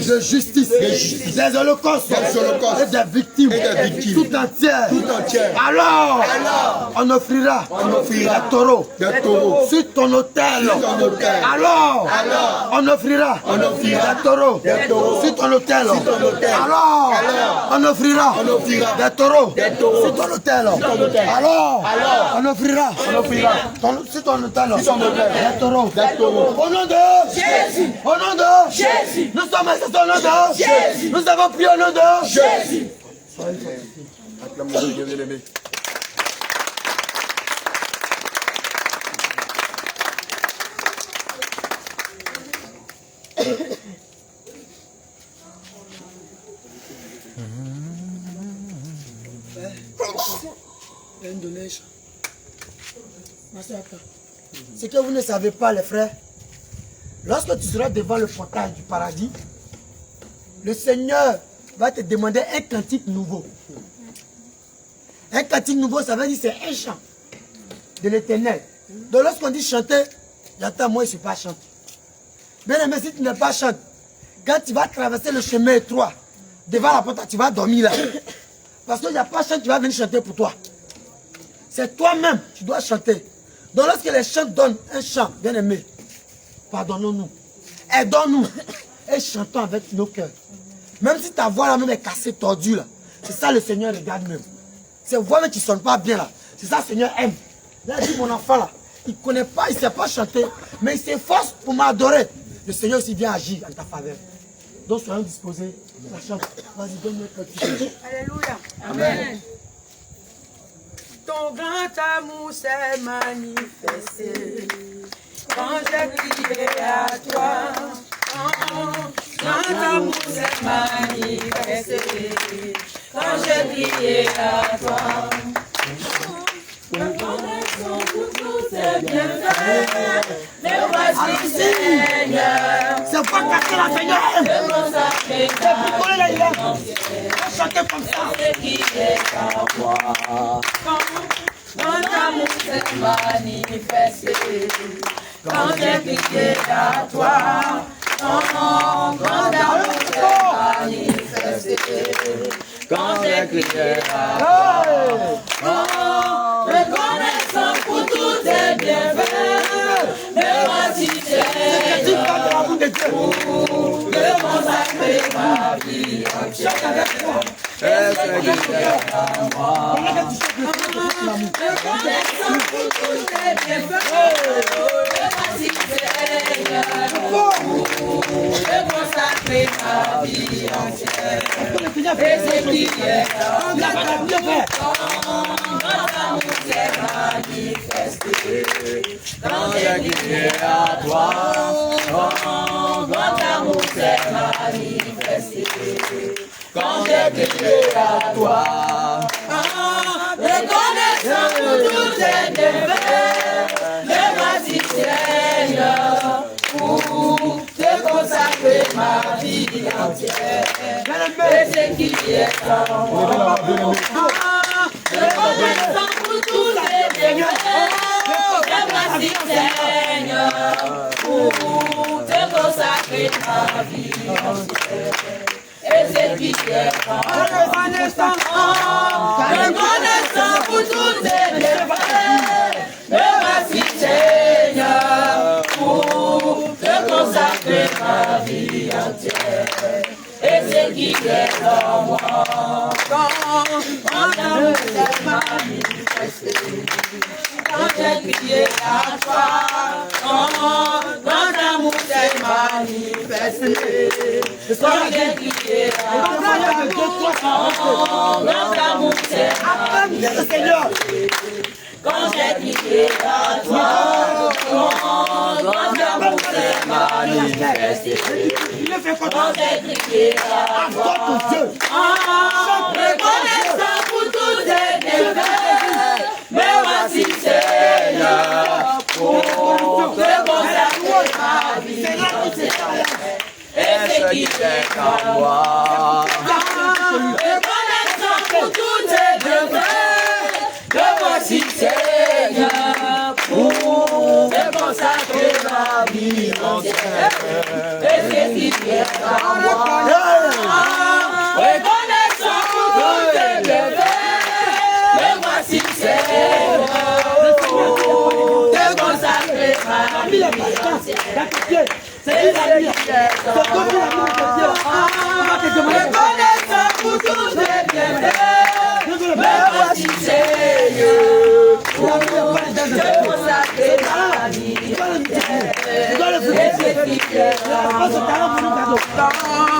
de justice, des holocaustes et des victimes tout entières. Alors on offrira des taureaux sur ton autel. Alors on offrira des taureaux sur ton autel. Alors on offrira des taureaux sur ton autel. Alors on offrira sur ton autel des taureaux. Au nom de Jésus. Au nom de Jésus. Nous sommes ici au nom de Jésus. Nous avons prié au nom de Jésus. Acclamons-le, bien-aimé. Ce que vous ne savez pas, les frères, lorsque tu seras devant le portail du paradis, le Seigneur va te demander un cantique nouveau. Un cantique nouveau, ça veut dire c'est un chant de l'Éternel. Donc lorsqu'on dit chanter, j'entends, moi je ne suis pas chanté. Bien aimé, si tu n'es pas chanté, quand tu vas traverser le chemin étroit, devant la porte, tu vas dormir là. Parce qu'il n'y a pas de chant qui va venir chanter pour toi. C'est toi-même, tu dois chanter. Donc lorsque les chants donnent un chant, bien aimé, pardonnons-nous, aidons-nous et chantons avec nos cœurs. Même si ta voix là même est cassée, tordue là, c'est ça le Seigneur regarde même. C'est voix même qui ne sonne pas bien là. C'est ça le Seigneur aime. Là, il dit mon enfant là, il ne connaît pas, il ne sait pas chanter, mais il s'efforce pour m'adorer. Le Seigneur aussi vient agir en ta faveur. Donc soyons disposés. La chante. Vas-y, donne-moi un petit peu. Alléluia. Amen. Ton grand amour s'est manifesté quand j'ai crié à toi. Ton grand amour s'est manifesté quand j'ai crié à toi. Reconnaissons pour tous tes bienfaits, mais voici Seigneur. C'est pas casser la Seigneur aime. C'est pour coller les lèvres. On va chanter comme ça. Quand l'amour s'est manifesté, quand j'ai crié à toi, quand l'amour s'est manifesté, quand j'ai crié à toi, reconnaissant pour tous tes bienfaits, me voici Seigneur, pour me consacrer ma vie entière. Reconnaissant pour tous tes bienfaits, me voici Seigneur, pour me consacrer ma vie entière. Et c'est qui est quand l'amour s'est manifesté, quand j'ai crié à toi, quand l'amour s'est manifesté, quand j'ai crié à toi, reconnaissant pour tous tes bienfaits, me voici Seigneur, pour te consacrer ma vie entière. Et c'est qui est en moi. Reconnaissant pour tous tes bienfaits, me voici Seigneur, pour te consacrer ma vie entière. Et c'est qui est en moi. Reconnaissant pour tous tes bienfaits, me voici Seigneur, pour te consacrer ma vie entière. Et c'est qui est en moi. Quand l'amour s'est manifesté, quand j'ai crié à toi, quand l'amour s'est manifesté, Ce soir, il y a de 2, 3, 40. Appelle le Seigneur. Quand j'ai crié à toi, ton grand amour s'est manifesté. Quand j'ai crié à toi, reconnaissant pour tous tes bienfaits, mais voici Seigneur, pour te consacrer ma vie entière, et ce qui fait qu'à moi. Reconnaissant pour tous tes bienfaits, que voici Seigneur, pour te consacrer ma vie entière, et c'est si fier à moi. Reconnaissant pour tous tes bienfaits, que voici Seigneur, pour te consacrer ma vie entière, c'est si fier à moi. Reconnaissant pour tous tes bienfaits, mais voici Seigneur, pour te consacrer ma vie entière, et c'est si fier à moi.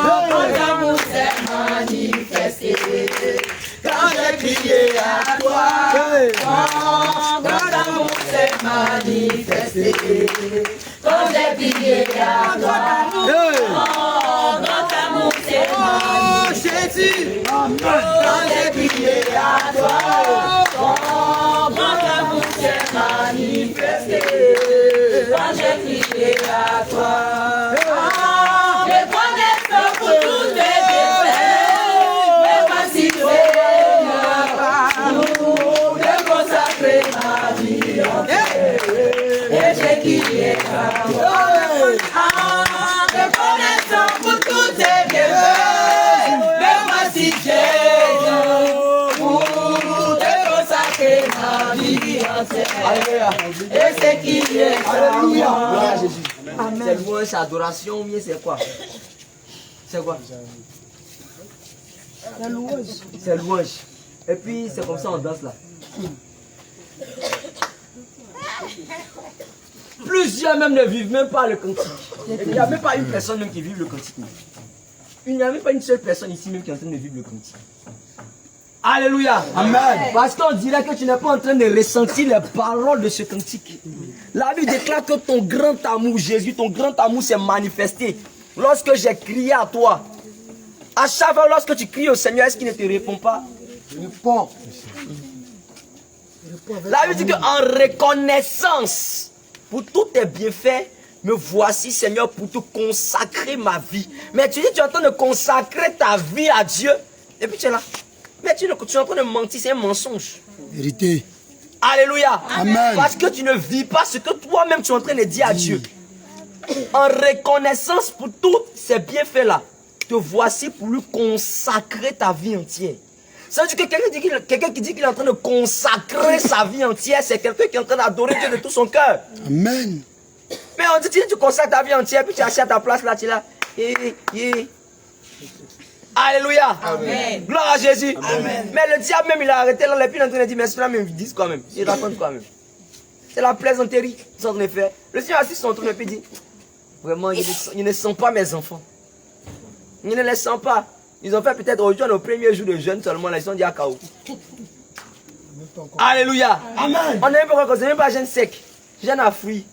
Ton amour s'est manifesté, quand j'ai crié à toi, ton amour s'est manifesté, quand j'ai crié à toi, ton amour s'est manifesté, quand j'ai crié à toi, ton amour s'est manifesté, quand j'ai crié à toi. Reconnaissant pour tous tes bienfaits, mais voici Seigneur, pour te consacrer ma vie entière, et j'ai crié à toi. Reconnaissant pour tous tes bienfaits, mais voici Seigneur, pour te consacrer ma vie entière, et c'est qui est Alléluia. C'est louange, adoration, mais c'est quoi? C'est quoi? La louange. C'est louange. Et puis c'est comme ça on danse là. Plusieurs même ne vivent même pas le cantique. Il n'y a même pas une personne même qui vive le cantique. Il n'y a même pas une seule personne ici même qui est en train de vivre le cantique. Alléluia. Amen. Parce qu'on dirait que tu n'es pas en train de ressentir les paroles de ce cantique. La Bible déclare que ton grand amour, Jésus, ton grand amour s'est manifesté. Lorsque j'ai crié à toi, à chaque fois lorsque tu cries au Seigneur, est-ce qu'il ne te répond pas? Je réponds. La Bible dit qu'en reconnaissance pour tous tes bienfaits, me voici Seigneur pour te consacrer ma vie. Mais tu dis tu es en train de consacrer ta vie à Dieu. Et puis tu es là. Mais tu es en train de mentir, c'est un mensonge. Vérité. Alléluia. Amen. Parce que tu ne vis pas ce que toi-même tu es en train de dire à Dieu. En reconnaissance pour tous ces bienfaits-là, te voici pour lui consacrer ta vie entière. Ça veut dire que quelqu'un qui dit qu'il est en train de consacrer sa vie entière, c'est quelqu'un qui est en train d'adorer Dieu de tout son cœur. Amen. Mais on dit, tu consacres ta vie entière, puis tu es assis à ta place là, tu es là. Alléluia. Amen. Gloire à Jésus. Amen. Mais le diable même, il a arrêté là, et puis il est en train de dire, mais cela même, ils disent quand même. Ils racontent quoi même. C'est la plaisanterie qu'ils sont en train de faire. Le Seigneur assis sur son trône et puis dit, vraiment, ils ne sont pas mes enfants. Ils ne les sentent pas. Ils ont fait peut-être aujourd'hui, au premier jour de jeûne seulement, là, ils sont dit à KO. Alléluia. Amen. On n'est même pas jeûne sec. Jeûne à fruits.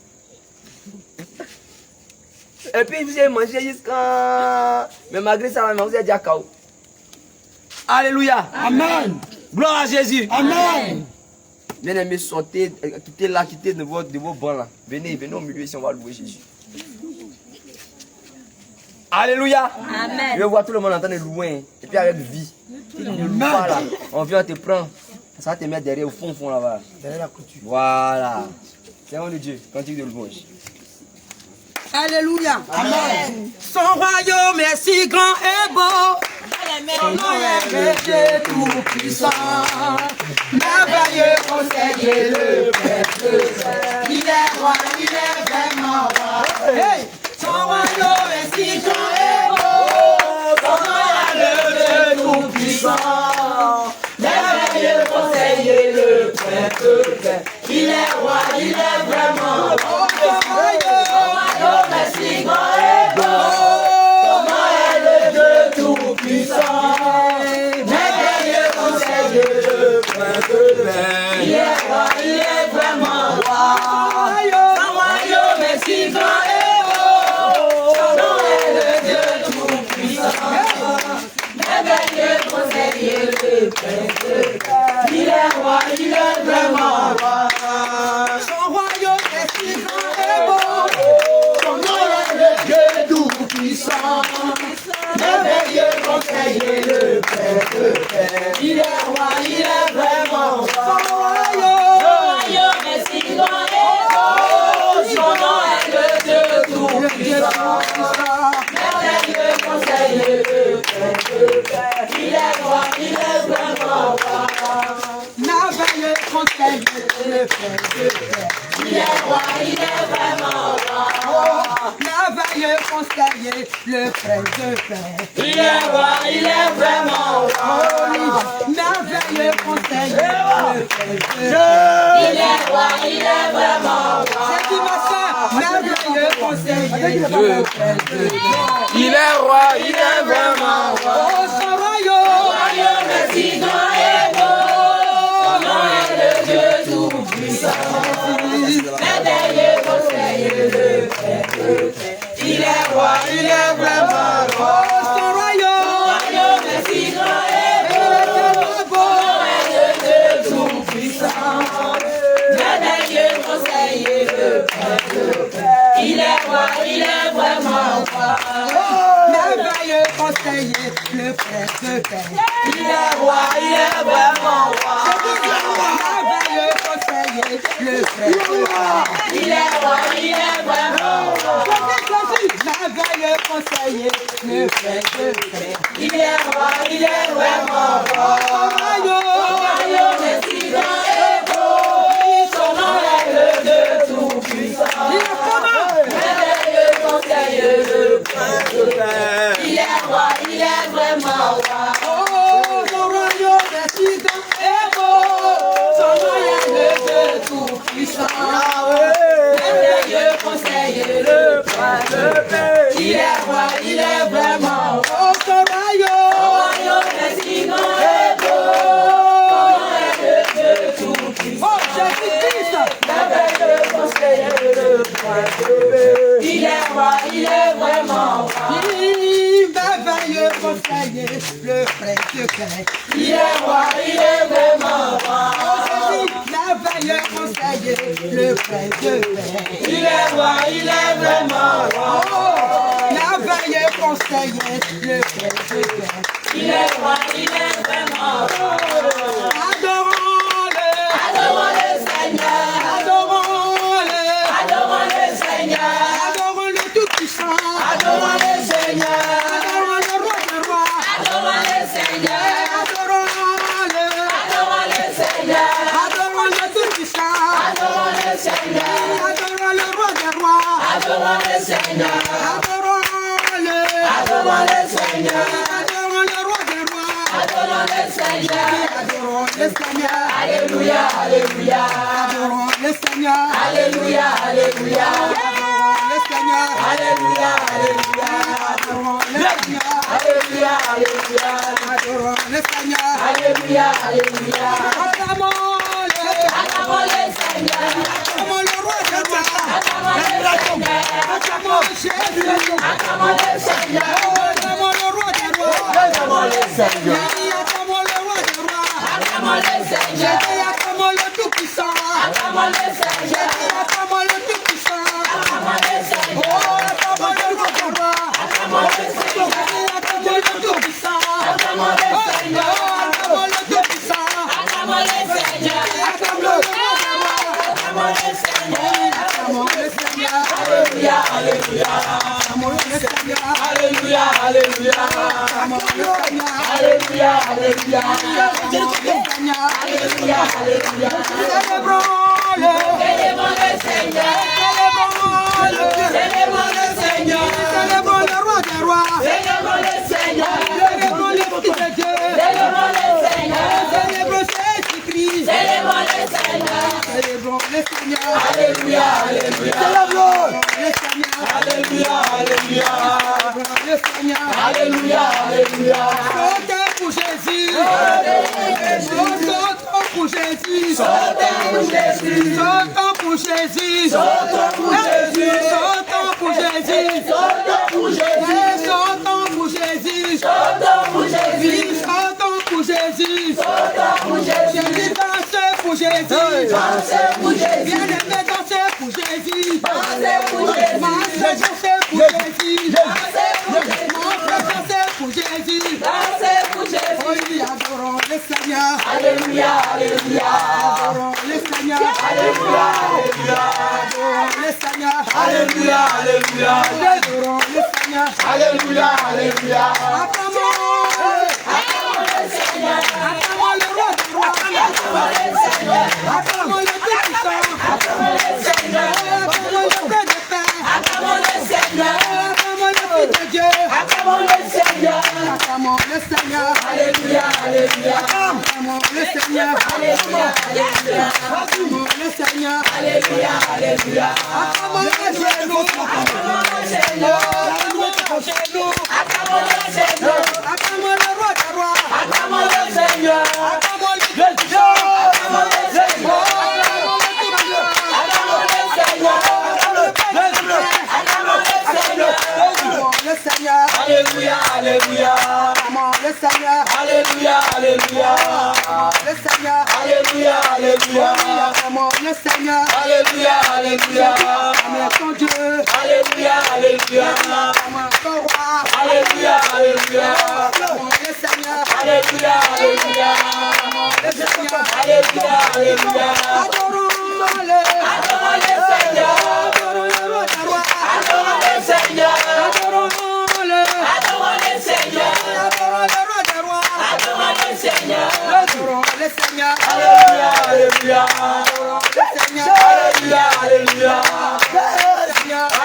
Et puis vous avez mangé jusqu'à... Mais malgré ça, vous avez dit à KO. Alléluia. Amen. Gloire à Jésus. Amen. Bien aimé, sortez, quittez là, quittez de vos bancs là. Venez au milieu ici, on va louer Jésus. Alléluia. Amen. Je vois tout le monde en train de louer. Et puis avec vie. Tu ne loues pas là. On vient te prendre. Ça va te mettre derrière, au fond là-bas. Derrière la couture. Voilà. C'est un de Dieu. Cantique de louange. Alléluia. Amen. Son royaume est si grand et beau. Son nom est Dieu tout-puissant. Merveilleux conseiller le Père. Il est roi, il est vraiment roi. Hey. Son royaume est si grand et beau. Son nom est Dieu tout-puissant. Merveilleux conseiller le Père. Il est roi, il est vraiment roi. Son royaume est si grand et beau. Son nom est le frère de paix. Il est roi, il est vraiment roi. Merveilleux conseiller, le prince de paix. Il est roi, il est vraiment roi. Merveilleux conseiller, le prince de paix. Il est roi, il est vraiment roi. C'est qui ma soeur? Merveilleux conseiller, le prince de paix. Il est roi, il est vraiment roi. Oh, son royaume, Royaume est si grand et beau. Son nom est le Dieu tout-puissant. Merveilleux conseiller, le Père de paix. Il est roi, il est vraiment roi. oh, son royaume, Royaume est si grand et beau. Son nom est le Dieu tout-puissant. Merveilleux conseiller, le Père de paix. Il est roi, il est vraiment roi. merveilleux conseiller, le prince de paix. Il est roi, il est vraiment roi. Merveilleux conseiller, le prince de paix. Il est roi, il est vraiment roi. Merveilleux conseiller, le prince de paix. Il est roi, il est vraiment roi. Son royaume est si grand et beau. Son nom est le Dieu tout-puissant. Merveilleux conseiller, le prince de paix. Il est roi, il est vraiment roi. Oh, son royaume est si grand et beau. Son nom est le Dieu tout-puissant. Merveilleux conseiller, le prince de paix. Il est roi, il est vraiment roi. Oh, son royaume, Royaume est si grand et beau. Son nom est le Dieu tout-puissant. oh, Jésus-Christ. Merveilleux conseiller, le prince de paix. Il est roi, il est vraiment roi. Merveilleux conseiller, le prince de paix. Il est roi, il est vraiment roi. Merveilleux conseiller, le prince de paix. Il est roi, il est vraiment roi. Merveilleux conseiller, le prince de paix. Il est roi, il est vraiment roi. Adorons-le, Adorons le Seigneur. adorons-le, Adorons le Seigneur. adorons le Tout-Puissant, Adorons le Seigneur. adorons le Roi des Rois, Adorons le Seigneur. adorons-le, Adorons le Seigneur. adorons le Tout-Puissant, Adorons le Seigneur. adorons le Roi des Rois, Adorons le Seigneur. adorons-le, Adorons le Seigneur. adorons le Roi des Rois, Adorons le Seigneur. adorons le Seigneur, Alléluia, alléluia. adorons le Seigneur, Alléluia, alléluia. adorons le Seigneur, Alléluia, alléluia. adorons le Seigneur, Alléluia, alléluia. adorons le Seigneur, Alléluia, alléluia. acclamons-le, Acclamons le Seigneur. acclamons le Roi des Rois, Acclamons le Seigneur. acclamons Jésus, Acclamons le Seigneur. acclamons le Roi des Rois, Acclamons le Seigneur. acclamons le Roi des Rois, Acclamons le Seigneur. acclamons le Tout-Puissant, Acclamons le Seigneur. acclamons le Tout-Puissant, Acclamons le Seigneur. acclamons le Roi des Rois, Acclamons le Seigneur. acclamons le Tout-Puissant, Acclamons le Seigneur. acclamons le Tout-Puissant, Acclamons le Seigneur. acclamons le Roi des Rois, Acclamons le Seigneur. acclamons le Seigneur, Alléluia, alléluia. acclamons le Seigneur, Alléluia, alléluia. acclamons le Seigneur, Alléluia, alléluia. acclamons le Seigneur, Alléluia, alléluia. célébrons-le, Célébrons le Seigneur. célébrons-le, Célébrons le Seigneur. célébrons le Roi des Rois, Célébrons le Seigneur. célébrons l'Esprit de Dieu, Célébrons le Seigneur. célébrons Jésus-Christ, Célébrons le Seigneur. célébrons le Seigneur, Alléluia, alléluia. le Seigneur, Alléluia, alléluia. célébrons le Seigneur. Alléluia, alléluia. Sautez pour Jésus, sautons pour Jésus, Sautons pour Jésus. sautons pour Jésus, Sautons pour Jésus. sautons pour Jésus, Sautons pour Jésus. sautons pour Jésus, Sautons pour Jésus. sautons pour Jésus, Sautons pour Jésus. Jésus dansez pour Jésus, Dansez pour Jésus. bien-aimé dansez pour Jésus, Dansez pour Jésus. ma frère dansez pour Jésus, Dansez pour Jésus. mon frère dansez pour Jésus, Dansez pour Jésus. oui, adorons le Seigneur, Alléluia, alléluia. adorons le Seigneur, Alléluia, alléluia. adorons le Seigneur, Alléluia, alléluia. adorons le Seigneur, Alléluia, alléluia. acclamons-le, Acclamons le Seigneur. acclamons le Roi des Rois, Acclamons le Seigneur. acclamons le Tout-Puissant, Acclamons le Seigneur. Alléluia, alléluia. Acclamons le Seigneur. Alléluia, alléluia. Acclamons le Seigneur. Alléluia, alléluia. Acclamons le Seigneur. Acclamons le Seigneur. Acclamons le Seigneur. Acclamons le roi des rois. Acclamons le Seigneur. Acclamons le Acclamons le Seigneur. Acclamons le Seigneur. Acclamons le Seigneur. Alléluia, alléluia. Acclamons le Seigneur. Alléluia, alléluia. Le Seigneur. Alléluia, alléluia. Acclamons le Seigneur. Alléluia, alléluia. Acclamons ton Dieu. Alléluia, alléluia. Acclamons ton roi. Alléluia, alléluia. Acclamons le Seigneur. Alléluia, alléluia. Le Seigneur. Alléluia, alléluia. Adorons-le. Adorons le Seigneur. Adorons le roi des rois. Adorons le Seigneur. Adorons-le. Adorons le Seigneur. Adorons le roi des rois. Adorons le Seigneur. Adorons le Seigneur. Alléluia, alléluia. Le Seigneur. Alléluia, alléluia.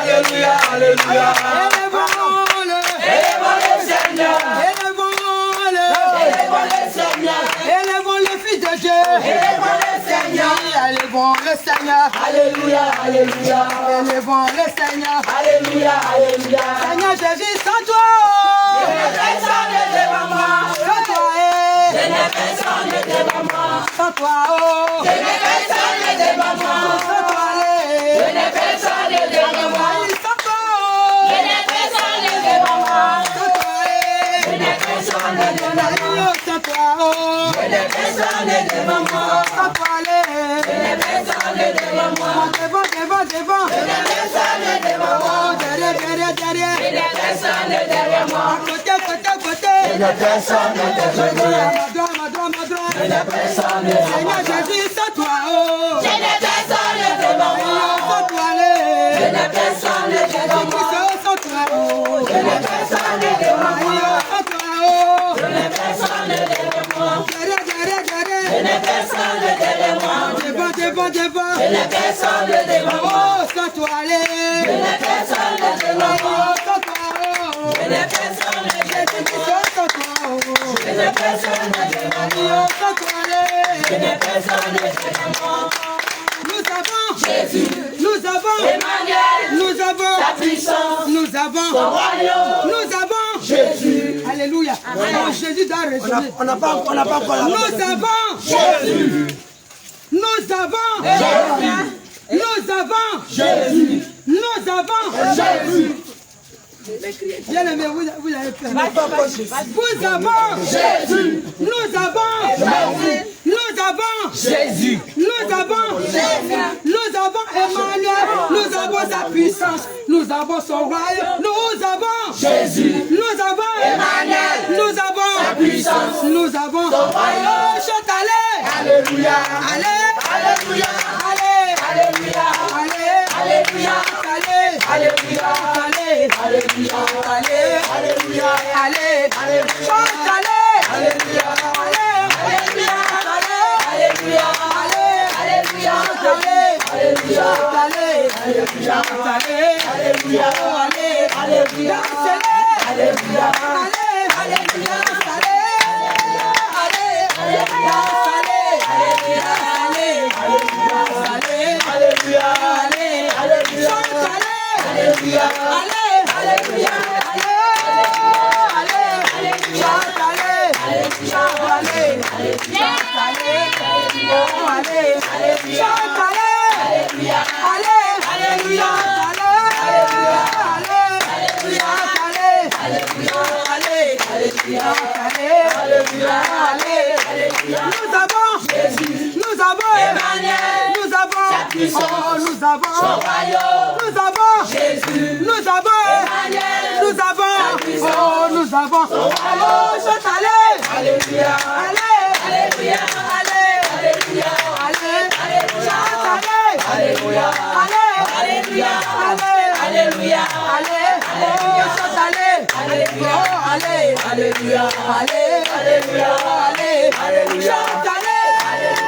Alléluia, alléluia. Élevons-le. Élevons le Seigneur. Élevons-le. Élevons le Seigneur. Élevons le Fils de Dieu. Élevons le Seigneur. Élevons le Seigneur. Alléluia, alléluia. Élevons le Seigneur. Alléluia, alléluia. Seigneur Jésus, sans toi. Je n'ai personne devant moi. Sans toi, Je n'ai personne devant moi. sans toi, oh. Je n'ai personne devant moi. Sans toi, Je n'ai personne devant moi. sans toi, Je n'ai personne devant moi. sans toi, Je n'ai personne devant moi. sans toi, oh. Je n'ai personne devant moi. Sans toi, Je n'ai personne devant moi. devant, devant, devant. Je n'ai personne devant moi. Derrière, derrière, derrière. Je n'ai personne derrière moi. Côté, côté, côté. Je n'ai personne devant moi. Ma droite, ma droite, ma droite. Je n'ai personne devant moi. Seigneur Jésus, sans toi, oh. Je n'ai personne devant moi. Sans toi, Je n'ai personne devant moi. sans toi, oh. Je n'ai personne devant moi. Sans toi, oh. Je n'ai personne devant moi. Derrière, derrière, derrière. Je n'ai personne derrière moi. Devant, devant, devant. Je n'ai personne devant moi. Oh, sans toi, allez. Je n'ai personne devant moi. Sans toi, oh. Je n'ai personne devant moi. Sans toi, oh. Je n'ai personne devant moi. Sans toi, allez. Je n'ai personne devant moi. Nous avons Jésus, nous avons Emmanuel, nous avons sa puissance, nous avons son royaume, nous avons Jésus. Alléluia. Oh, Jésus doit résonner. On n'a pas encore la Nous avons Jésus, nous avons Jésus, nous avons Jésus, nous avons Jésus, bien aimé, vous avez fait. pas encore Jésus. Vous avons Jésus, nous avons nous avons Jésus, nous avons Emmanuel, nous avons sa puissance, nous avons son royaume, nous avons Jésus, nous avons Emmanuel, nous avons sa puissance, nous avons son royaume. chante, allez, Alléluia, allez, Alléluia, allez, Alléluia, allez, Alléluia, allez, Alléluia, allez, Alléluia, allez, Alléluia, allez, Alléluia, chante, allez, Alléluia, allez, Alléluia, allez, Alléluia, allez, Alléluia, allez, Alléluia, allez, Alléluia, allez, Alléluia, allez, Alléluia, dansez-les, Alléluia, allez, Alléluia, allez, allez, Alléluia, Alléluia, chante, allez, Alléluia, allez, Alléluia, Nous avons Emmanuel, nous avons puissance, nous avons son royaume, nous avons Jésus, nous avons Emmanuel, nous avons puissance, nous avons royaume. chante, allez, Alléluia, allez, Alléluia, allez, Alléluia, allez, chante, allez, Alléluia, allez, Alléluia, allez, Alléluia, allez, oh, chante, allez, Alléluia, oh, allez, Alléluia, allez, Alléluia, allez, Alléluia, chante, allez, allez,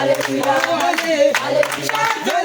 Alléluia, Alléluia, Alléluia,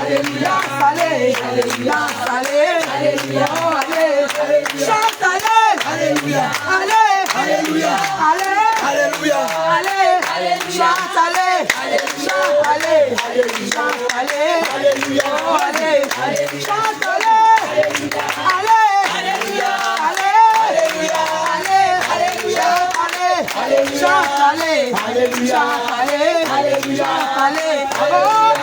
Alléluia, allez, Alléluia, Alléluia, chante, Alléluia, Alléluia, Alléluia, chante, Alléluia, chante,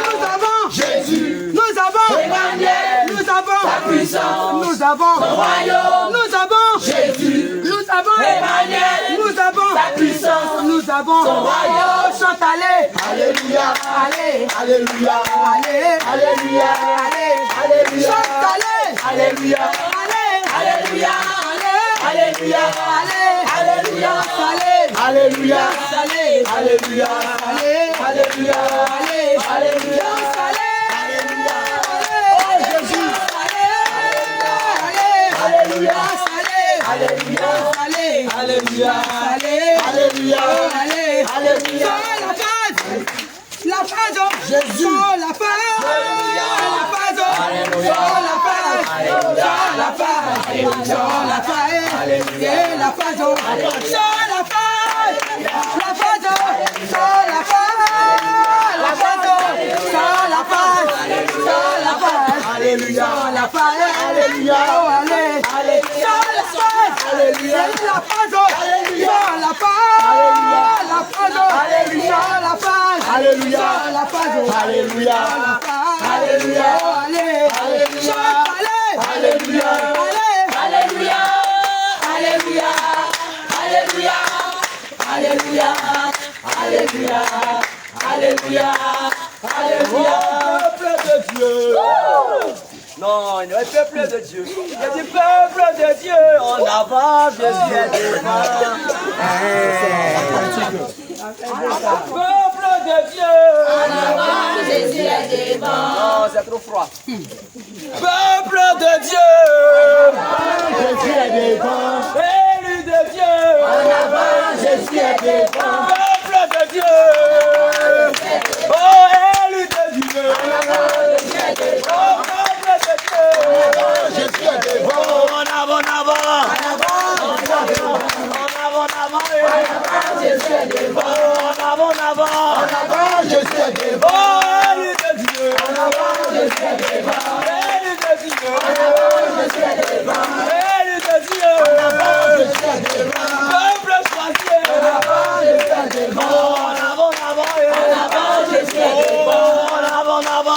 nous avons Jésus, nous avons Emmanuel, nous avons la puissance, nous avons le royaume, nous avons Jésus, nous avons Emmanuel, nous avons la puissance, nous avons son royaume, chante Alléluia, Alléluia, Alléluia, chante Alléluia, Alléluia, Alléluia, Alléluia, Alléluia, Alléluia, Alléluia, Alléluia, oh Jésus, Alléluia, Alléluia, Alléluia, Alléluia, Alléluia, la page, Jésus, la page, la page, Alléluia, la page, Alléluia, peuple de Dieu. Non, il y a le peuple de Dieu. Il y a du peuple de Dieu. En avant, Jésus est devant. Peuple de Dieu. En avant, Jésus est devant. Non, c'est trop froid. Peuple de Dieu. Jésus est devant. Élu de Dieu. En avant, Jésus est devant. Peuple de Dieu. Oh, élu de Dieu. En avant, Jésus est devant. Jésus est devant, en avant, en avant, Jésus est devant, en avant, Jésus est devant, élu de Dieu, en avant, Jésus est devant, élu de Dieu, en avant, Jésus est devant, élu de Dieu, en avant, Jésus est devant, peuple choisi, en avant, Jésus est devant, en avant, Jésus est devant, en avant, Jésus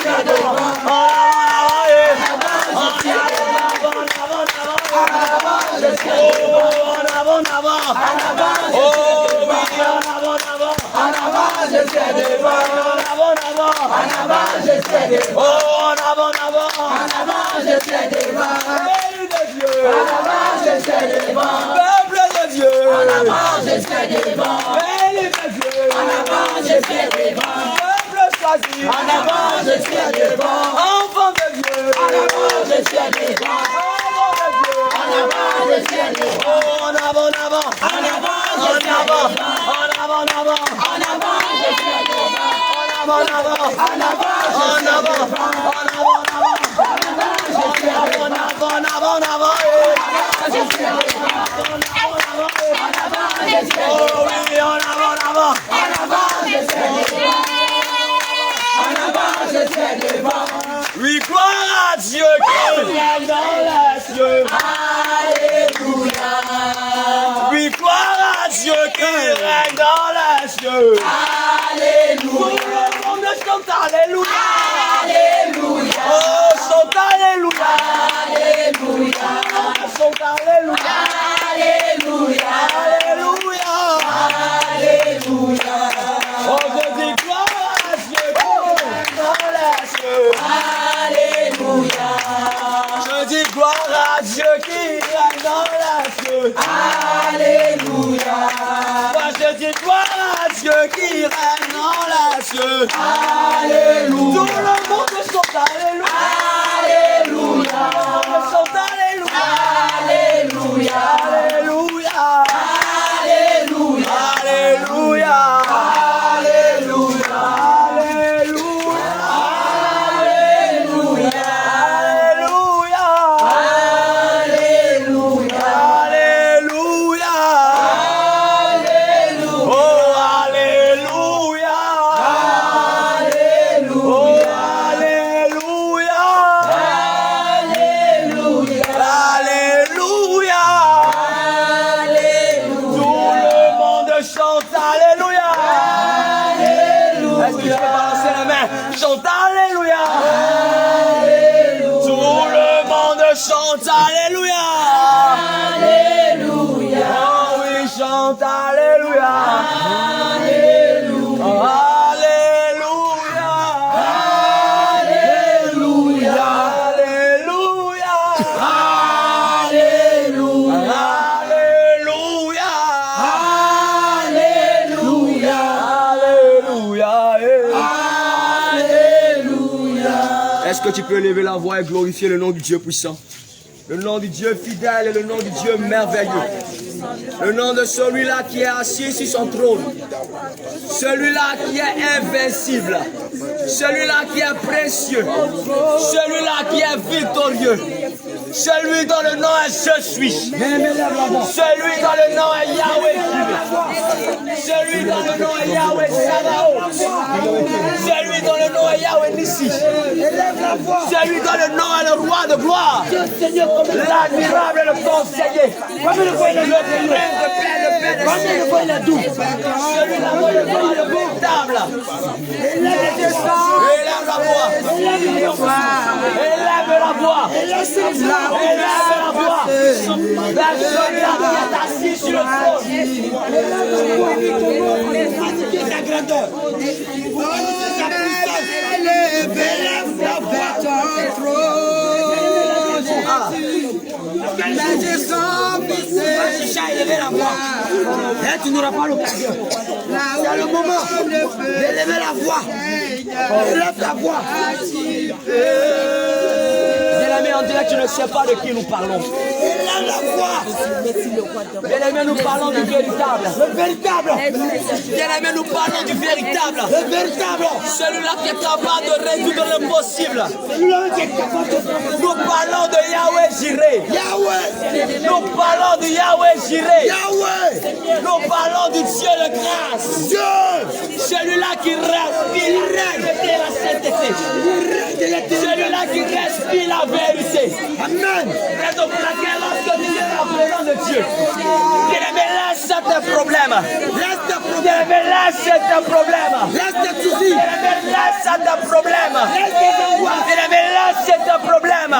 est devant. Oui, gloire à Dieu qui règne dans les cieux. Alléluia. Oui, gloire à Dieu qui règne dans les cieux. Alléluia. Tout le monde chante Alléluia. Alléluia. Oh, chante Alléluia. Alléluia. Chante Alléluia. Alléluia. Alléluia. Alléluia. Oh, Alléluia. Moi je dis gloire à Dieu qui règne en la cieux. Alléluia. Tout le monde chante Alléluia. Alléluia. Chante Alléluia. Alléluia. Alléluia. Alléluia. Alléluia. Chante Alléluia. Tout le monde chante Alléluia. Alléluia. Oh oui, chante Alléluia. Alléluia. Alléluia. Alléluia. Alléluia. Alléluia. Alléluia. Est-ce que tu peux lever la voix et glorifier le nom du Dieu puissant? Le nom du Dieu fidèle et le nom du Dieu merveilleux. Le nom de celui-là qui est assis sur son trône. Celui-là qui est invincible. Celui-là qui est précieux. Celui-là qui est victorieux. Celui dont le nom est Je suis. Celui dont le nom est Yahweh. Celui dont le nom est Yahweh Sabaoth. Celui dont le nom est Yahweh Nissi. Celui dont le nom est le roi de gloire. L'admirable et le conseiller. Le prince de paix, le paix des cieux. Celui-là dont le nom est le véritable. Élève la voix. Élève la voix. Élève la voix. Vers celui-là qui est assis sur le trône. Magnifier sa grandeur. Magnifier sa puissance. Élève la voix. Élever la voix. Et tu n'auras pas l'occasion. C'est le moment d'élever la voix. Élève la voix. Bien-aimé, on dirait que tu ne sais pas de qui nous parlons. Élève la voix. Bien-aimé, nous parlons du véritable. Le véritable. Bien-aimé, nous parlons du véritable. Le véritable. Celui-là qui est capable de résoudre l'impossible. Nous parlons de Yahweh Jireh. Yahweh. Nous parlons de Yahweh Jireh. Yahweh. Nous parlons du Dieu de grâce. Dieu. Celui-là qui respire la sainteté. Celui-là qui respire la vérité. Amen. Raison pour laquelle lorsque tu es en présence de Dieu, bien-aimé, laisse tes problèmes. Laisse tes problèmes. Laisse tes problèmes. Laisse tes soucis. Laisse tes problèmes. Bien-aimé, laisse tes problèmes.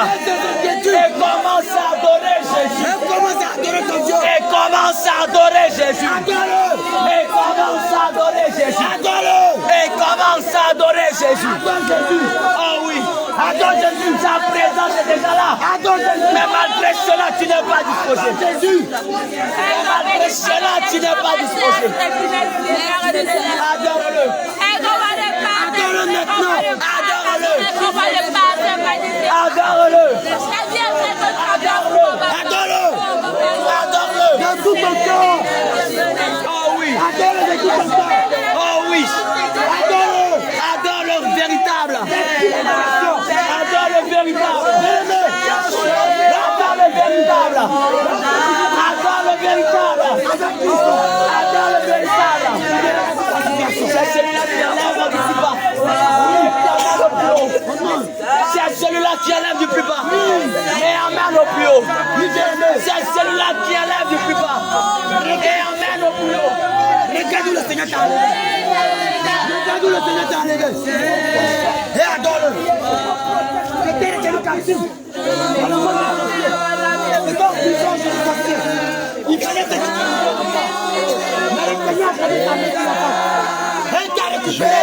Et commence à adorer Jésus. Et commence à adorer ton Dieu. Et commence à adorer Jésus. Adore-le. Et commence à adorer Jésus. Adore-le. Et commence à adorer Jésus. Adore Jésus. Oh oui. Adore Jésus. Sa présence est déjà là. Adore Jésus. Mais malgré cela, tu n'es pas disposé. Jésus. Mais malgré cela, tu n'es pas disposé. Adore-le. Adore-le maintenant. Adore-le. Adore-le. Adore-le. Adore-le. Adore-le. De tout ton cœur. Oh oui. Adore-le de tout ton cœur. Oh oui. Adore-le. Adore le véritable. Adore le véritable. Adore le véritable. Adore le véritable. Adore le véritable. C'est celui-là qui enlève du plus bas. C'est celui-là qui enlève du plus bas. Et emmène au plus haut. C'est celui-là qui enlève du plus bas. Et emmène au plus haut. Regarde où le Seigneur t'a enlevé. Regarde où le Seigneur t'a enlevé. Et adore-le. Il fallait te mais le Seigneur a dit elle t'a récupéré.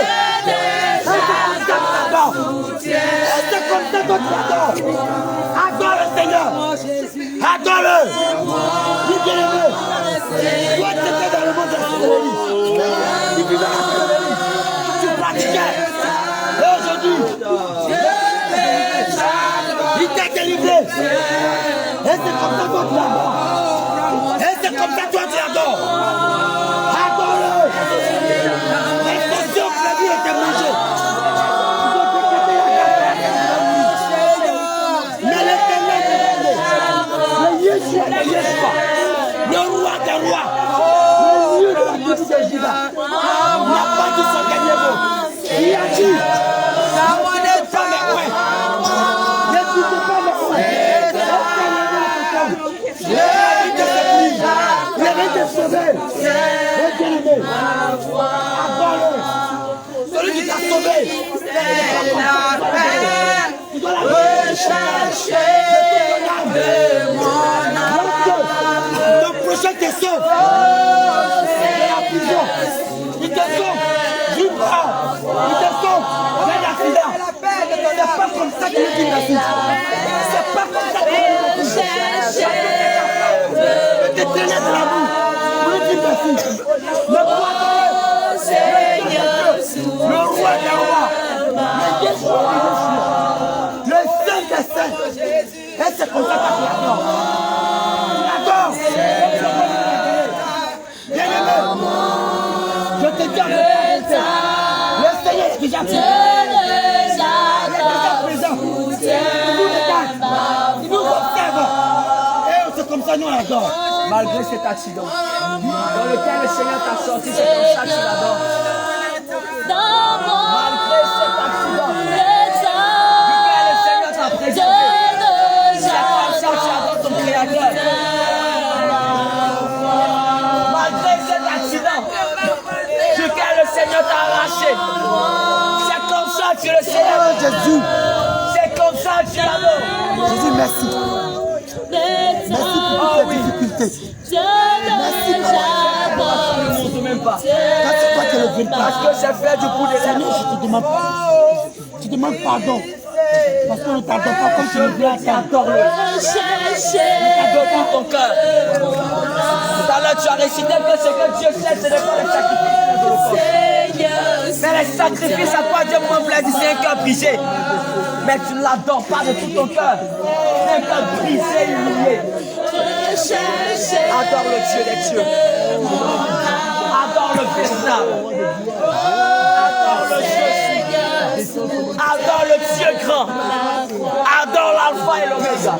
C'est comme ça que tu adores. Adore le Seigneur. Adore-le. Et c'est comme ça toi tu l'adores. Et c'est comme ça toi tu l'adores. Adore-le. Attention que la vie était mangée. Mais l'éternel est le Yeshua, le roi des rois, le lieu de la tribu de Juda, n'a pas dit son dernier mot. Il a dit, n'écoutez pas mes oreilles. N'écoutez pas mes oreilles. Il avait été sauvé. Adore-le. Celui qui t'a sauvé. Tu dois la rechercher de mon âme. Ton prochain te sauve. De la prison. Il te sauve du bras. Il te sauve d'un accident. C'est pas comme ça que tu dis merci. C'est pas comme ça que tu dis merci. Tu te tenais de la boue. Tu dis merci. Le roi des rois. Le Saint des saints. Et c'est comme ça que tu l'adores. Tu l'adores. Bien-aimé, je te dis en vérité, le Seigneur est déjà présent. Il est déjà présent. Il nous regarde. Il nous observe. Et c'est comme ça nous l'adore. Malgré cet accident dans lequel le Seigneur t'a sorti, c'est comme ça que tu l'adores. Malgré cet accident duquel le Seigneur t'a préservé, c'est comme ça que tu adores ton Créateur. Malgré cet accident duquel le Seigneur t'a arraché, c'est comme ça que tu le célèbres. Jésus. C'est comme ça que tu l'adores. Jésus, merci. Merci pour toutes les difficultés. Merci pour Je ne montre même pas. quand c'est toi qui es le véritable. Parce que c'est fait du bout des lèvres. Seigneur, je te demande pardon. Je te demande pardon. Parce qu'on ne t'adore pas comme tu le veux attendre. Adore tout ton cœur. Tout à l'heure, tu as récité que ce que Dieu sait, ce n'est pas le sacrifice. Mais les sacrifices à quoi Dieu me plaît, c'est un cœur brisé. Mais tu ne l'adores pas de tout ton cœur. C'est un cœur brisé, humilié. Adore le Dieu des dieux. Adore le véritable. Adore le Dieu. Adore le Dieu grand. Adore l'alpha et l'oméga.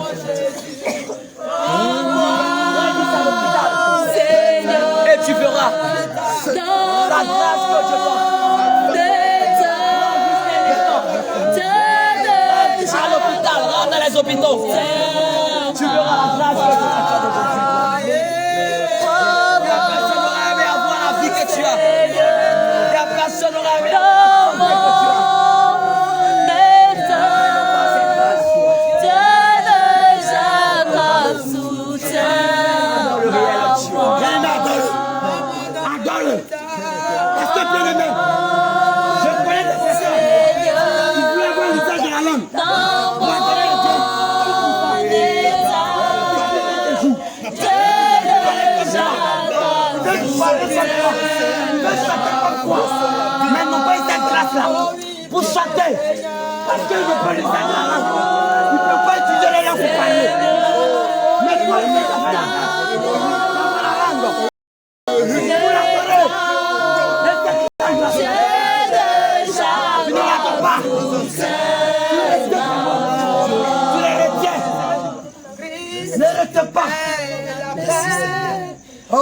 Et tu verras la grâce que Dieu donne. À l'hôpital, rentre dans les hôpitaux. Tu verras la grâce que Dieu t'accorde aujourd'hui. Personne n'aurait aimé avoir la vie que tu as. Personne n'aurait aimé avoir la vie que tu as. Adore-le. Est-ce que bien-aimé, je connais des personnes qui voulaient avoir l'usage de la langue. Pour adorer le Dieu. Mais n'ont pas eu cette grâce-là pour chanter. Parce qu'ils ne peuvent pas l'usage de la langue. Ils ne peuvent pas utiliser la langue pour parler. Mais toi, il est comme ça. La langue. Tu ne l'adores pas. Tu les retiens. Ne retiens pas. Oh.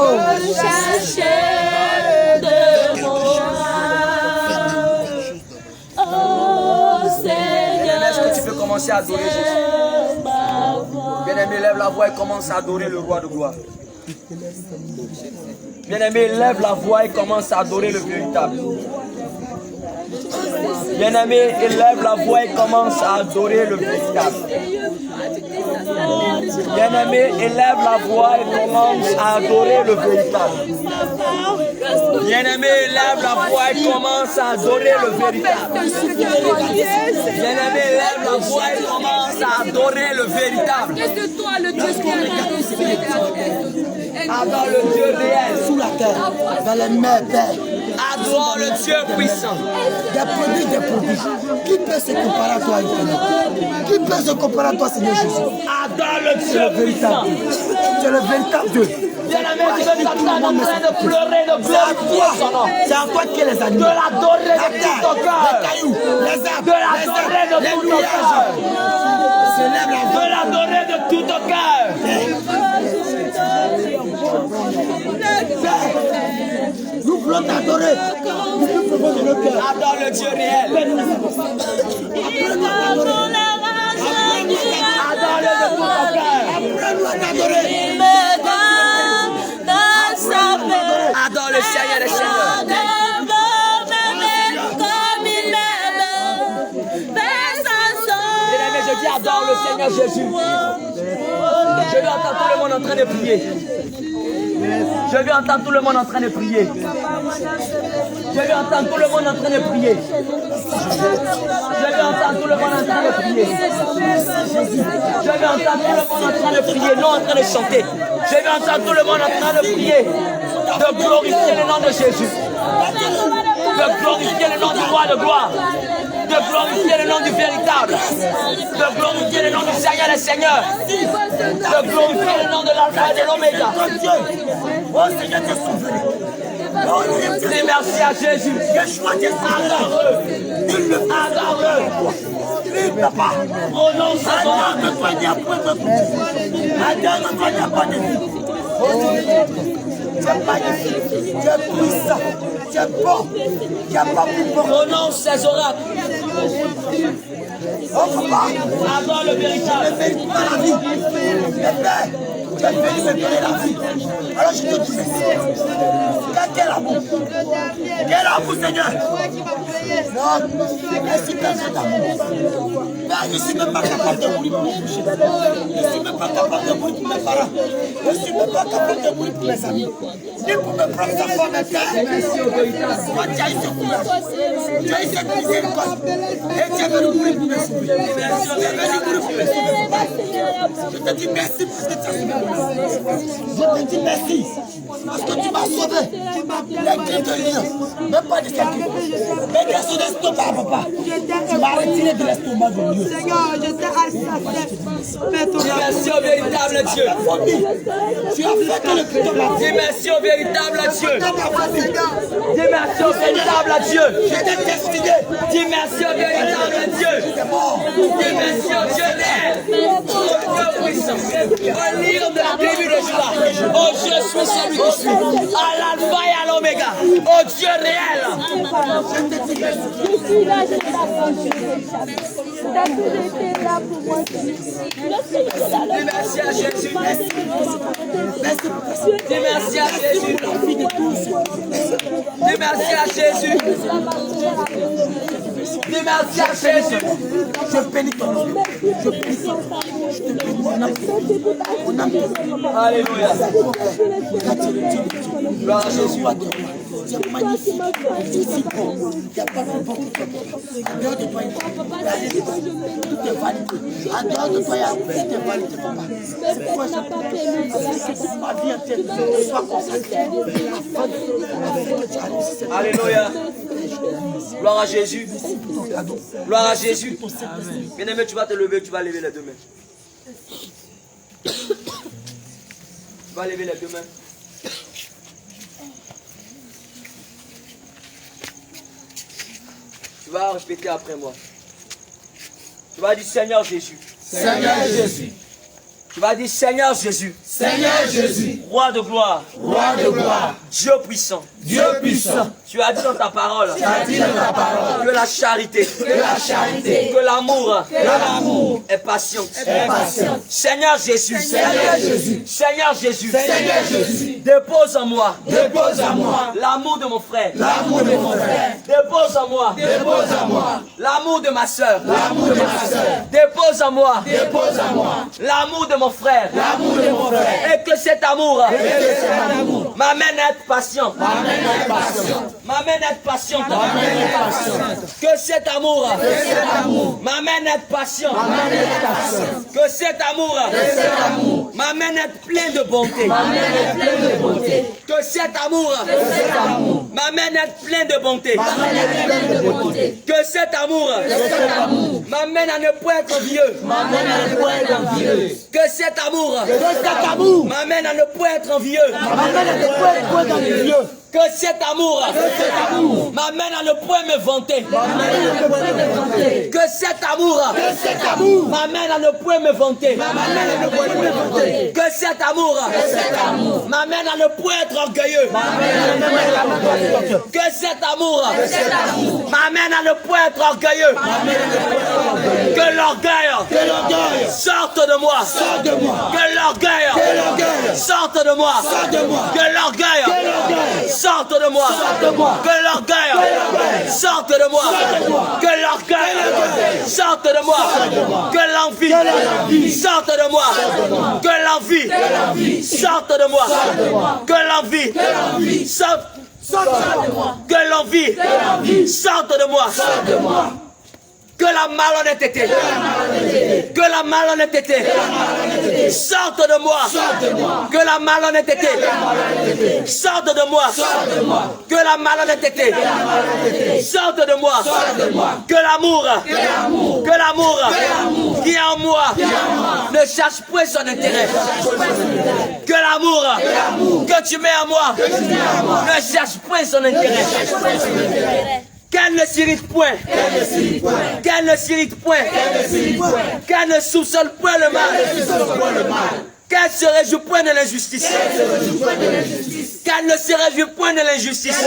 Est-ce que tu peux commencer à adorer Jésus? Bien-aimé, lève la voix et commence à adorer le roi de gloire. Bien-aimé, lève la voix et commence à adorer le véritable. Bien-aimé, élève la voix et commence à adorer le véritable. Bien-aimé, élève la voix et commence à adorer le véritable. Bien-aimé, élève la voix et commence à adorer le véritable. Bien-aimé, élève la voix et commence à adorer le véritable. Adore le Dieu réel. Sous la terre, dans les mers, Père. Adore Adore le Dieu puissant. Des produits. Qui peut se comparer à toi, Éternel? Qui peut se comparer à toi, Seigneur Jésus? Adore le Dieu puissant. Tu es le véritable Dieu. Bien-aimé, tu veux t'entendre en train de pleurer, de glorifier son nom. C'est en toi qui est les animaux. De l'adorer de tout ton cœur. Les cailloux, les arbres, De l'adorer de tout ton cœur. Célèbre la De l'adorer de tout ton cœur. Nous voulons t'adorer. Nous pouvons de nos cœurs. Adore le Dieu réel. Adore-le de tout ton cœur. Apprends-nous à t'adorer. Adore le Seigneur des Seigneurs. Bien-aimé, je dis adore le Seigneur Jésus. Je vais entendre tout le monde en train de prier. Je vais entendre tout le monde en train de prier. Je vais entendre tout le monde en train de prier. Je vais entendre tout le monde en train de prier. Je vais entendre tout le monde en train de prier, non en train de chanter. Je vais entendre tout le monde en train de prier, de glorifier le nom de Jésus, de glorifier le nom du roi de gloire, de glorifier le nom du véritable, de glorifier le nom du Seigneur des Seigneurs, de glorifier le nom de l'Alpha et de l'Oméga. Oh Seigneur, tu es souverain. Dis merci à Jésus. Adore-le. Adore-le. Prononce son nom. Tu es magnifique, tu es puissant, tu es bon, tu n'as pas plus bon. Prononce ses oracles. Oh papa, Adore le véritable. ne mérite pas la vie. Tu es venu me donner la vie. Alors je te dis merci. Quel amour. Quel amour, Seigneur. Non, merci Père d'amour. Père, je ne suis même pas capable de mourir pour mes coucher. Je ne suis même pas capable de mourir pour mes parents. Je ne suis même pas capable de mourir pour mes amis. Ni pour mes propres enfants, mes pères. Toi, tu as eu ce courage. Tu as eu cette miséricorde. Et tu es venu mourir pour mes soumis. Tu es venu mourir pour mes soumis. Je te dis merci parce que tu as sauvé. Je te dis merci parce que tu m'as sauvé. Les cris de lion, même pas de sacrifice. Mais de son estomac, papa. Tu m'as retiré de l'estomac de lion. Seigneur, je t'ai assassiné. Dis merci au véritable Dieu. Tu as fait que le putain m'a Dis merci au véritable Dieu. fait. Dis merci au véritable Dieu. J'étais destiné. Dis merci au véritable Dieu. Dis merci au Dieu réel. Au Dieu puissant. Au livre de la tribu de Juda. Oh, je suis celui qui suis. À l'alpha et à l'oméga. Au Dieu réel. Je suis là, je t'attends. Tu as tout été là pour moi. Dis merci à Jésus. Dis merci à Jésus. Dis merci à Jésus. Dis merci à Jésus. Je bénis ton nom. Je bénis ton nom. Je te bénis mon âme. Mon âme. Alléluia. Gloire à Jésus. Tu es magnifique. Tu es si bon. Il n'y a pas plus bon que toi. En dehors de toi, il y a tout est vanité. En dehors de toi, il y a tout est vanité, papa. C'est pourquoi je prie que ma vie entière soit consacrée afin que tu annonces cette Alléluia. Gloire à Jésus. Gloire à Jésus. Bien-aimé, tu vas te lever, tu vas lever les deux mains. Tu vas lever les deux mains. Tu vas répéter après moi. Tu vas dire Seigneur Jésus. Seigneur Jésus. Tu vas dire Seigneur Jésus. Seigneur Jésus. Roi de gloire. Roi de gloire. Dieu puissant. Dieu puissant. Tu as dit dans ta parole. Tu as dit dans ta parole. Que la charité. Que la charité. Que l'amour. Que l'amour. Est patiente. Est patiente. Seigneur Jésus. Seigneur Jésus. Seigneur Jésus. Seigneur Jésus. Dépose en moi. Dépose à moi. L'amour de mon frère. L'amour de mon frère. Dépose en moi. Dépose à moi. L'amour de ma soeur. L'amour de ma soeur. Dépose en moi. Dépose à moi. L'amour de mon frère. L'amour de mon frère. Et que cet amour Et que cet amour m'amène à être patient. m'amène m'amène à être patiente. Que cet amour m'amène à être patient. Que cet amour m'amène à être plein de bonté. Que cet amour m'amène à être plein de bonté. Que cet amour m'amène à ne point être vieux. Que cet amour m'amène à ne point être envieux. Que cet amour m'amène à ne point me vanter. Que cet amour m'amène à ne point me vanter. Que cet amour m'amène à ne point être orgueilleux. Que cet amour m'amène à ne point être orgueilleux. Que l'orgueil sorte de moi. Que l'orgueil sorte de moi. Que l'orgueil sorte de moi. Que l'orgueil sorte de moi. Que l'orgueil sorte de moi. Que l'envie sorte de moi. Que l'envie sorte de moi. Que l'envie sorte de moi. Que l'envie sorte de moi. Que la malhonnêteté, sorte de moi. Que la malhonnêteté sorte de moi. Que la malhonnêteté sorte de moi. Que l'amour qui est en moi ne cherche point son intérêt. Que l'amour que tu mets en moi ne cherche point son intérêt. Qu'elle ne s'irrite point. Qu'elle ne s'irrite point. Qu'elle ne soupçonne point le mal. Qu'elle se réjouit point de l'injustice. Qu'elle ne se réjouit point de l'injustice.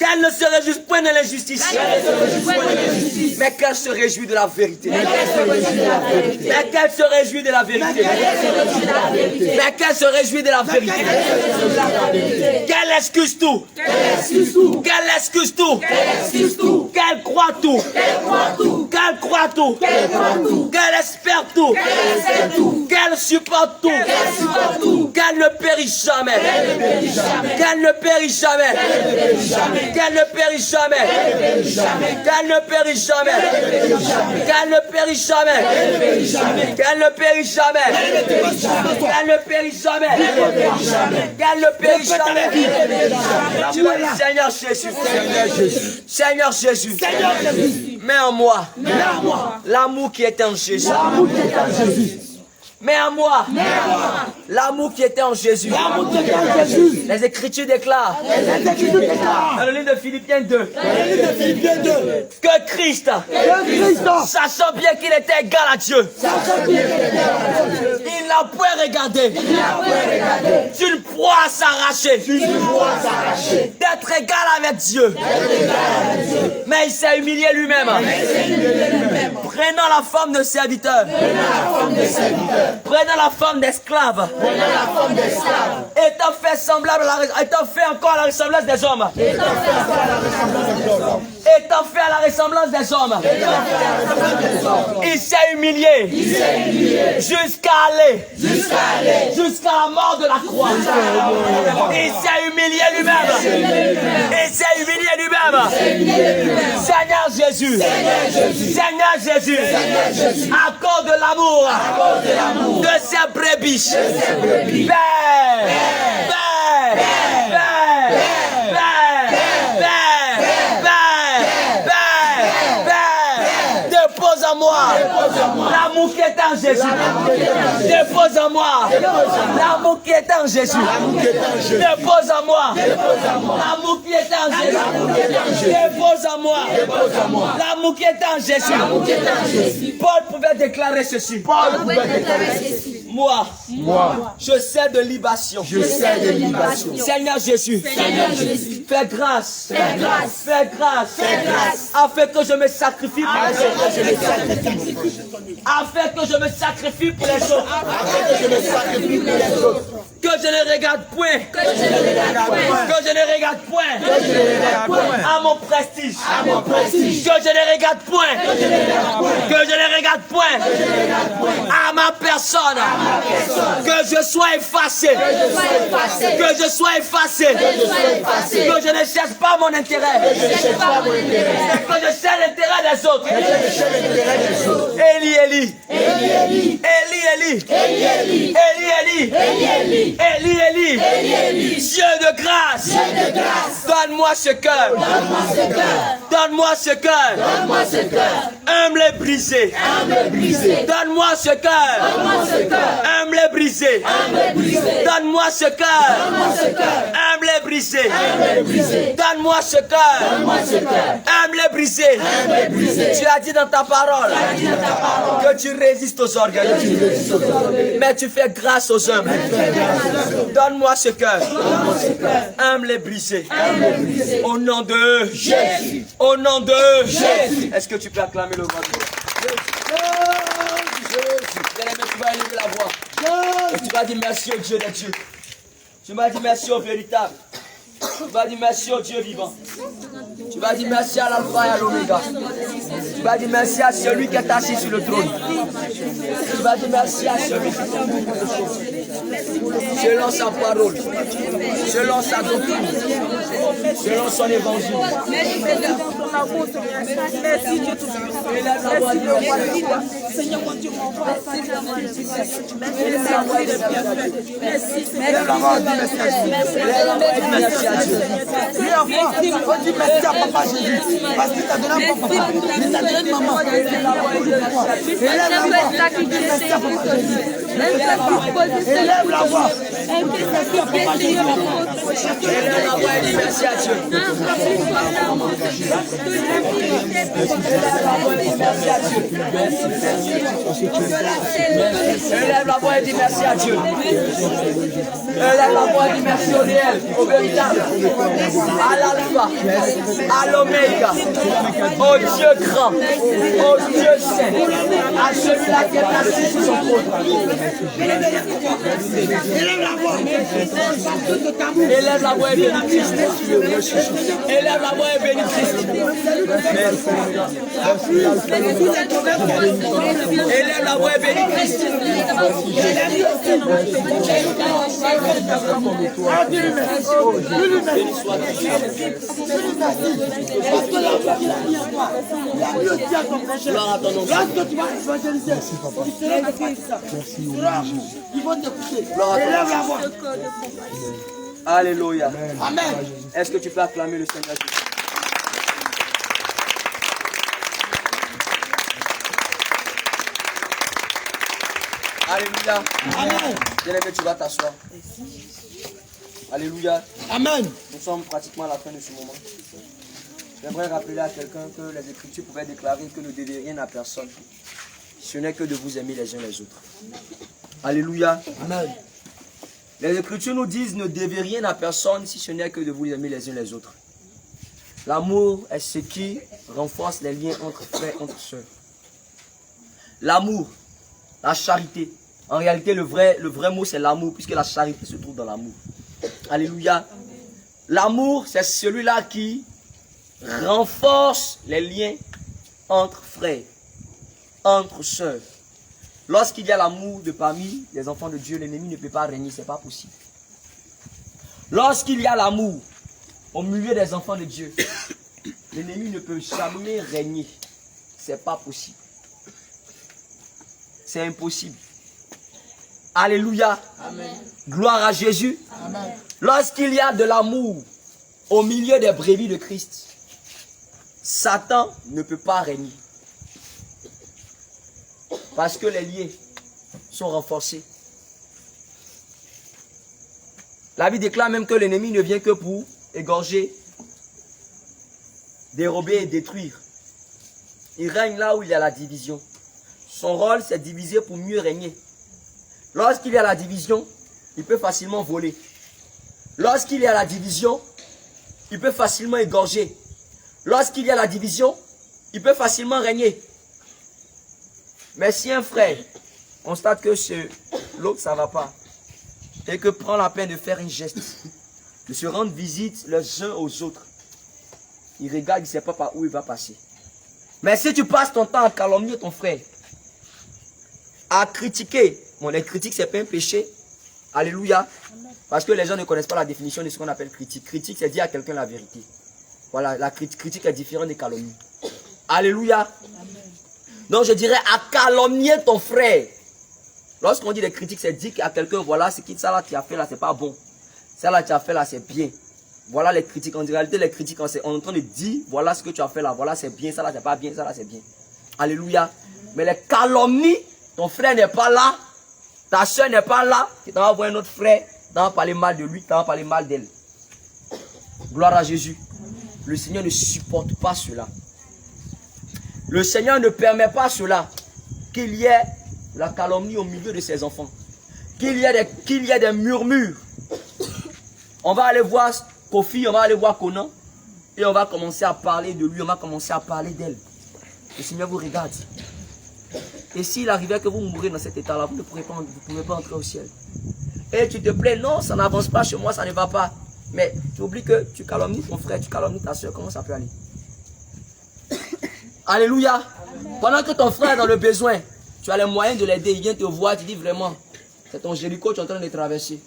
Qu'elle ne se réjouisse point de l'injustice. Mais qu'elle se réjouit de la vérité. Mais qu'elle se réjouit de la vérité. Mais qu'elle se réjouit de la vérité. Qu'elle excuse tout. Qu'elle excuse tout. Qu'elle croit tout. Qu'elle croit tout. Qu'elle espère tout. Qu'elle supporte tout. Qu'elle ne périsse jamais. Qu'elle ne périsse jamais. Qu'elle ne périsse jamais. Qu'elle ne périsse jamais. Qu'elle ne périsse jamais. Qu'elle ne périsse jamais. Qu'elle ne périsse jamais. Qu'elle ne périsse jamais. Tu vas dire Seigneur Jésus. Seigneur Jésus. Mets en moi l'amour qui était en Jésus. Mets en moi l'amour qui était en Jésus. Les Écritures déclarent dans le livre de Philippiens 2 que Christ, sachant bien qu'il était égal à Dieu, il n'a point regardé d'une proie à s'arracher d'être égal avec Dieu, mais il s'est humilié lui-même, prenant la forme de serviteur, prenant la forme d'esclave, étant fait semblable étant fait encore à la ressemblance des hommes, étant fait à la ressemblance des hommes, il s'est humilié jusqu'à aller jusqu'à la mort de la croix. Il s'est humilié lui-même. Il s'est humilié lui-même. Seigneur Jésus, Seigneur Jésus, accorde de l'amour de ces brebis. Dépose en moi l'amour qui est en Jésus. Dépose en moi l'amour qui est en Jésus. Dépose en moi l'amour qui est en Jésus. Dépose en moi l'amour qui est en Jésus. Paul pouvait déclarer ceci. Moi, je sais de libation. Seigneur Jésus, fais grâce, afin que je me sacrifie pour les autres. Afin que je me sacrifie pour les autres. Que je ne regarde point. Que je ne regarde point. À mon prestige. Que je ne regarde point. Que je ne regarde point. À ma personne. Que je sois effacé. Que je sois effacé. Que je ne cherche pas mon intérêt. Que je cherche l'intérêt des autres. Eli, Eli. Dieu de grâce. Donne-moi ce cœur. Donne-moi ce cœur. Humble et brisé. Donne-moi ce cœur. Humble et brisé. Donne-moi ce cœur. Humble et brisé. Donne-moi ce cœur. Humble et brisé. Tu as dit dans ta parole que tu résistes aux orgueilleux, mais tu fais grâce aux humbles. Donne-moi ce cœur. Humble et brisé. Au nom de Jésus. Au nom de Jésus. Est-ce que tu peux acclamer le roi de gloire? Tu vas élever la voix. Et tu vas dire merci au Dieu des dieux. Tu vas dire merci au véritable. Tu vas dire merci au Dieu vivant. Tu vas dire merci à l'alpha et à l'oméga. Tu vas dire merci à celui qui est assis sur le trône. Tu vas dire merci à celui qui fait beaucoup de choses. Selon sa parole, selon sa doctrine, selon son évangile. Merci Dieu tout-puissant. Seigneur mon Dieu, mon roi. Merci à Dieu. Lui en foi, on dit merci à Papa Jésus. Parce qu'il t'a donné un bon papa. Il t'a donné une maman. Élève la voix. Merci à Papa Jésus. Élève la voix. Merci à Papa Jésus. Élève la voix et dis merci à Dieu. Élève la voix et dis merci à Dieu. Élève la voix et dis merci au réel, au véritable, à l'alpha, à l'oméga, au Dieu grand, au Dieu saint, à celui-là qui est assis sur son trône. Élève la voix et bénis Christ. Élève la voix et bénis Christ. Élève la voix et bénis Christ. Gloire à ton nom. Lorsque tu vas évangéliser, tu seras de Christ. Ils vont t'écouter. Élève la voix. Alléluia. Amen. Est-ce que tu peux acclamer le Seigneur Jésus? Alléluia. Amen. Bien-aimé, tu vas t'asseoir. Alléluia. Amen. Nous sommes pratiquement à la fin de ce moment. J'aimerais rappeler à quelqu'un que les Écritures pouvaient déclarer que ne devez rien à personne. Ce n'est que de vous aimer les uns les autres. Alléluia. Amen. Les Écritures nous disent ne devez rien à personne si ce n'est que de vous aimer les uns les autres. L'amour est ce qui renforce les liens entre frères, entre sœurs. L'amour, la charité. En réalité, le vrai mot c'est l'amour, puisque la charité se trouve dans l'amour. Alléluia. L'amour, c'est celui-là qui renforce les liens entre frères, entre sœurs. Lorsqu'il y a l'amour de parmi les enfants de Dieu, l'ennemi ne peut pas régner, ce n'est pas possible. Lorsqu'il y a l'amour au milieu des enfants de Dieu, l'ennemi ne peut jamais régner. Ce n'est pas possible. C'est impossible. Alléluia. Amen. Gloire à Jésus. Amen. Lorsqu'il y a de l'amour au milieu des brebis de Christ, Satan ne peut pas régner. Parce que les liens sont renforcés. La Bible déclare même que l'ennemi ne vient que pour égorger, dérober et détruire. Il règne là où il y a la division. Son rôle, c'est diviser pour mieux régner. Lorsqu'il y a la division, il peut facilement voler. Lorsqu'il y a la division, il peut facilement égorger. Lorsqu'il y a la division, il peut facilement régner. Mais si un frère constate que l'autre, ça ne va pas, et que prend la peine de faire un geste, de se rendre visite les uns aux autres. Il regarde, il ne sait pas par où il va passer. Mais si tu passes ton temps à calomnier ton frère, à critiquer, bon, les critiques, ce n'est pas un péché. Alléluia. Parce que les gens ne connaissent pas la définition de ce qu'on appelle critique. Critique, c'est dire à quelqu'un la vérité. Voilà, la critique est différente des calomnies. Alléluia. Donc je dirais à calomnier ton frère. Lorsqu'on dit des critiques, c'est dire à quelqu'un, voilà, ce qui ça là tu as fait là, c'est pas bon. Ça là tu as fait là, c'est bien. Voilà les critiques. En réalité, les critiques, on est en train de dire, voilà ce que tu as fait là, voilà c'est bien, ça là c'est pas bien, ça là c'est bien. Alléluia. Mais les calomnies, ton frère n'est pas là, ta soeur n'est pas là, tu t'en vas voir un autre frère, tu vas parler mal de lui, tu vas parler mal d'elle. Gloire à Jésus. Le Seigneur ne supporte pas cela. Le Seigneur ne permet pas cela, qu'il y ait la calomnie au milieu de ses enfants, qu'il y ait des murmures. On va aller voir Kofi, on va aller voir Conan, et on va commencer à parler de lui, on va commencer à parler d'elle. Le Seigneur vous regarde. Et s'il arrivait que vous mourrez dans cet état-là, vous ne pouvez pas entrer au ciel. Et tu te plains, non, ça n'avance pas chez moi, ça ne va pas. Mais tu oublies que tu calomnies ton frère, tu calomnies ta soeur, comment ça peut aller? Alléluia. Amen. Pendant que ton frère est dans le besoin, tu as les moyens de l'aider, il vient te voir, tu dis vraiment, c'est ton Jéricho que tu es en train de traverser.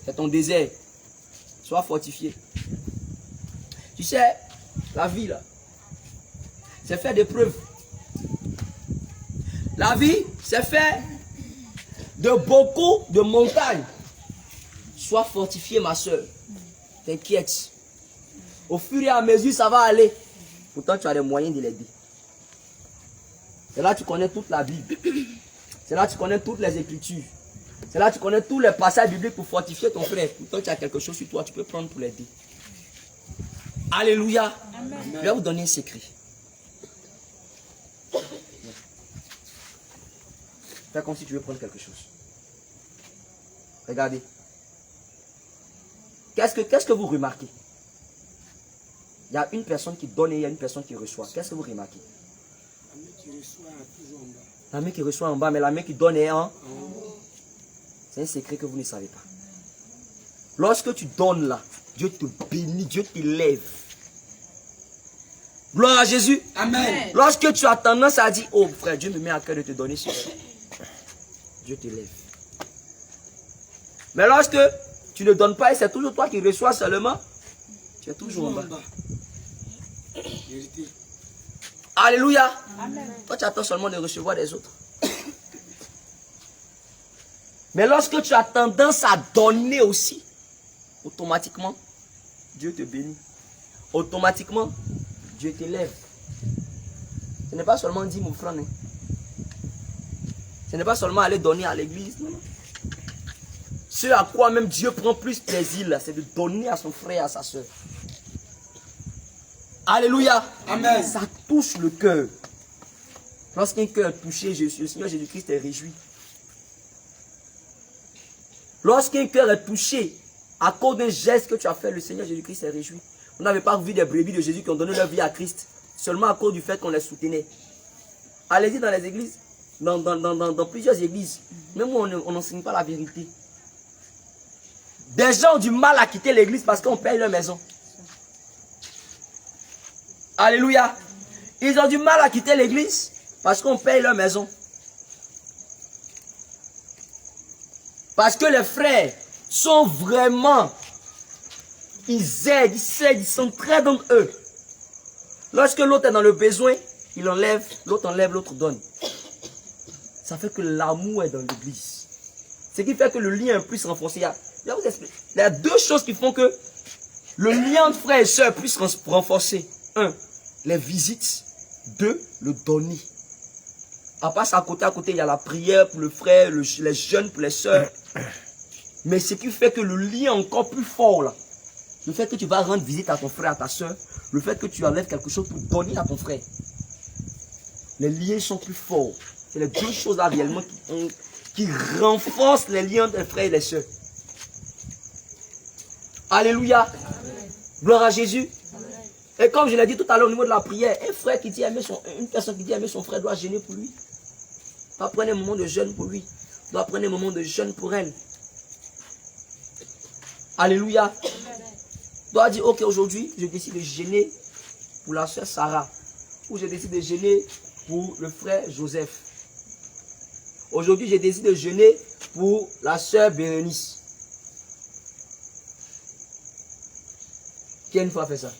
C'est ton désert. Sois fortifié. Tu sais, la vie là, c'est fait d'épreuves. La vie, c'est fait de beaucoup de montagnes. Sois fortifié, ma soeur. T'inquiète. Au fur et à mesure, ça va aller. Pourtant, tu as les moyens de l'aider. C'est là que tu connais toute la Bible. C'est là que tu connais toutes les Écritures. C'est là que tu connais tous les passages bibliques pour fortifier ton frère. Pourtant, tu as quelque chose sur toi, tu peux prendre pour l'aider. Alléluia. Amen. Je vais vous donner un secret. Fais comme si tu veux prendre quelque chose. Regardez. Qu'est-ce que vous remarquez? Il y a une personne qui donne et il y a une personne qui reçoit. Qu'est-ce que vous remarquez? La main qui reçoit est toujours en bas. La main qui reçoit en bas, mais la main qui donne est en haut. C'est un secret que vous ne savez pas. Lorsque tu donnes là, Dieu te bénit, Dieu t'élève. Gloire à Jésus. Amen. Lorsque tu as tendance à dire, oh frère, Dieu me met à cœur de te donner ceci. Dieu t'élève. Mais lorsque tu ne donnes pas et c'est toujours toi qui reçois seulement, tu es toujours en bas. Vérité. Alléluia. Amen. Toi tu attends seulement de recevoir des autres. Mais lorsque tu as tendance à donner aussi, automatiquement, Dieu te bénit. Automatiquement, Dieu t'élève. Ce n'est pas seulement 10 000 francs. Ce n'est pas seulement aller donner à l'église. Ce à quoi même Dieu prend plus plaisir, c'est de donner à son frère, à sa soeur. Alléluia. Amen. Ça touche le cœur. Lorsqu'un cœur est touché, le Seigneur Jésus-Christ est réjoui. Lorsqu'un cœur est touché, à cause d'un geste que tu as fait, le Seigneur Jésus-Christ est réjoui. Vous n'avez pas vu des brebis de Jésus qui ont donné leur vie à Christ, seulement à cause du fait qu'on les soutenait. Allez-y dans les églises, dans plusieurs églises, même où on n'enseigne pas la vérité. Des gens ont du mal à quitter l'église parce qu'on paye leur maison. Alléluia. Ils ont du mal à quitter l'église parce qu'on paye leur maison. Parce que les frères sont vraiment, ils aident, ils s'entraident entre eux. Lorsque l'autre est dans le besoin, il enlève, l'autre donne. Ça fait que l'amour est dans l'église. Ce qui fait que le lien puisse renforcer. Je vais vous expliquer. Il y a deux choses qui font que le lien entre frères et sœurs puisse renforcer. 1, les visites. 2, le donner. À part ça, à côté, il y a la prière pour le frère, les jeunes pour les sœurs. Mais ce qui fait que le lien est encore plus fort là, le fait que tu vas rendre visite à ton frère, à ta soeur, le fait que tu enlèves quelque chose pour donner à ton frère. Les liens sont plus forts. C'est les deux choses là réellement qui renforcent les liens des frères et des sœurs. Alléluia. Gloire à Jésus. Et comme je l'ai dit tout à l'heure au niveau de la prière, une personne qui dit aimer son frère doit gêner pour lui. Doit prendre un moment de jeûne pour lui. Doit prendre un moment de jeûne pour elle. Alléluia. Doit dire, ok, aujourd'hui, je décide de gêner pour la soeur Sarah. Ou je décide de gêner pour le frère Joseph. Aujourd'hui, je décide de jeûner pour la soeur Bérénice. Qui a une fois fait ça?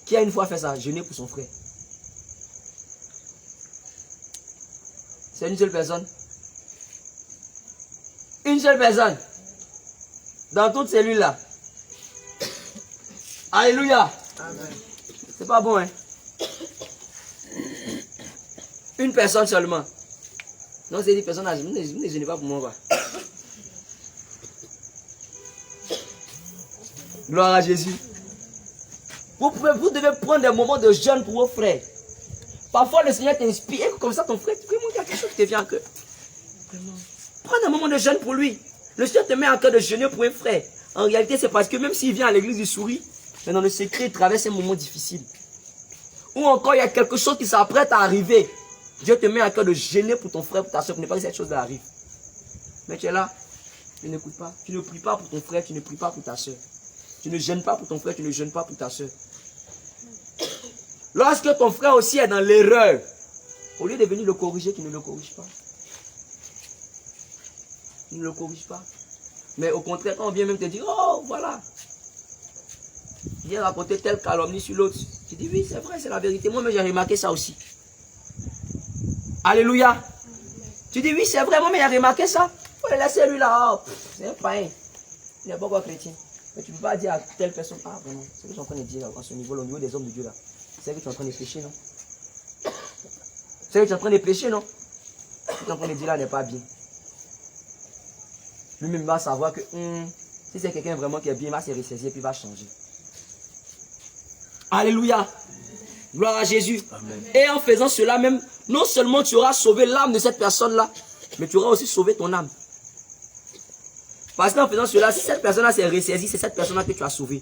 Qui a une fois fait ça? Jeûner pour son frère. C'est une seule personne. Une seule personne. Dans toute cellule-là. Alléluia. C'est pas bon, hein? Une personne seulement. Non, c'est 10 personnes à jeûner. Ne jeûnez pas pour moi, quoi. Gloire à Jésus. Vous devez prendre des moments de jeûne pour vos frères. Parfois, le Seigneur t'inspire. Et comme ça, ton frère, vraiment, il y a quelque chose qui te vient à cœur. Prends un moment de jeûne pour lui. Le Seigneur te met à cœur de jeûner pour un frère. En réalité, c'est parce que même s'il vient à l'église du souris, mais dans le secret, il traverse un moment difficile. Ou encore, il y a quelque chose qui s'apprête à arriver. Dieu te met à cœur de jeûner pour ton frère, pour ta soeur, pour ne pas que cette chose arrive. Mais tu es là, tu n'écoutes pas. Tu ne pries pas pour ton frère, tu ne pries pas pour ta soeur. Tu ne jeûnes pas pour ton frère, tu ne jeûnes pas pour ta soeur. Lorsque ton frère aussi est dans l'erreur, au lieu de venir le corriger, tu ne le corriges pas. Tu ne le corriges pas. Mais au contraire, quand on vient même te dire, oh voilà, viens raconter telle calomnie sur l'autre. Tu dis, oui, c'est vrai, c'est la vérité. Moi-même, j'ai remarqué ça aussi. Alléluia. Tu dis, oui, c'est vrai, moi-même, j'ai remarqué ça. Il faut le laisser lui là. Oh, c'est un païen. Il n'est pas quoi chrétien. Mais tu ne peux pas dire à telle personne, ah vraiment, c'est ce que je suis en train de dire à ce niveau, au niveau des hommes de Dieu là. C'est que tu es en train de pécher, non? C'est que tu es en train de pécher, non? Ce que tu es en train de dire là n'est pas bien. Lui-même va savoir que si c'est quelqu'un vraiment qui est bien, il va se ressaisir et puis il va changer. Alléluia. Gloire à Jésus. Amen. Et en faisant cela même, non seulement tu auras sauvé l'âme de cette personne-là, mais tu auras aussi sauvé ton âme. Parce qu'en faisant cela, si cette personne-là s'est ressaisie, c'est cette personne-là que tu as sauvée.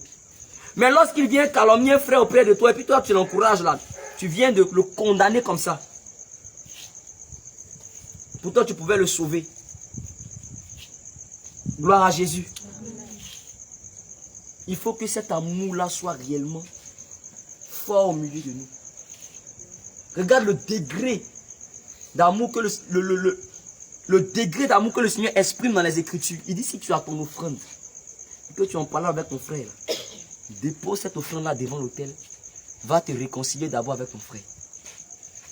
Mais lorsqu'il vient calomnier un frère auprès de toi, et puis toi tu l'encourages là, tu viens de le condamner comme ça. Pourtant tu pouvais le sauver. Gloire à Jésus. Il faut que cet amour-là soit réellement fort au milieu de nous. Regarde le degré d'amour que le degré d'amour que le Seigneur exprime dans les Écritures. Il dit, si tu as ton offrande, et que tu en parles avec ton frère, dépose cette offrande-là devant l'autel, va te réconcilier d'abord avec ton frère.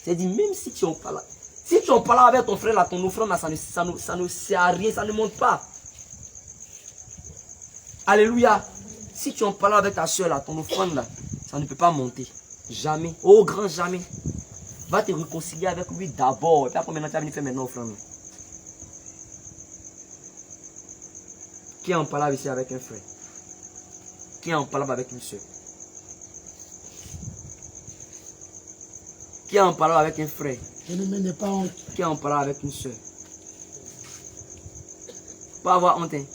C'est-à-dire, même si tu en parles, avec ton frère, là, ton offrande, là, ça ne sert à rien, ça ne monte pas. Alléluia. Si tu en parles avec ta soeur, là, ton offrande, là, ça ne peut pas monter. Jamais. Au grand jamais. Va te réconcilier avec lui d'abord. Et puis après, maintenant, tu vas venir faire maintenant offrande. Qui en parle ici avec un frère? Qui en parle avec une soeur? Qui en parle avec un frère? Ne pas honte. Qui en parle avec une soeur? Pas avoir honte. Hein?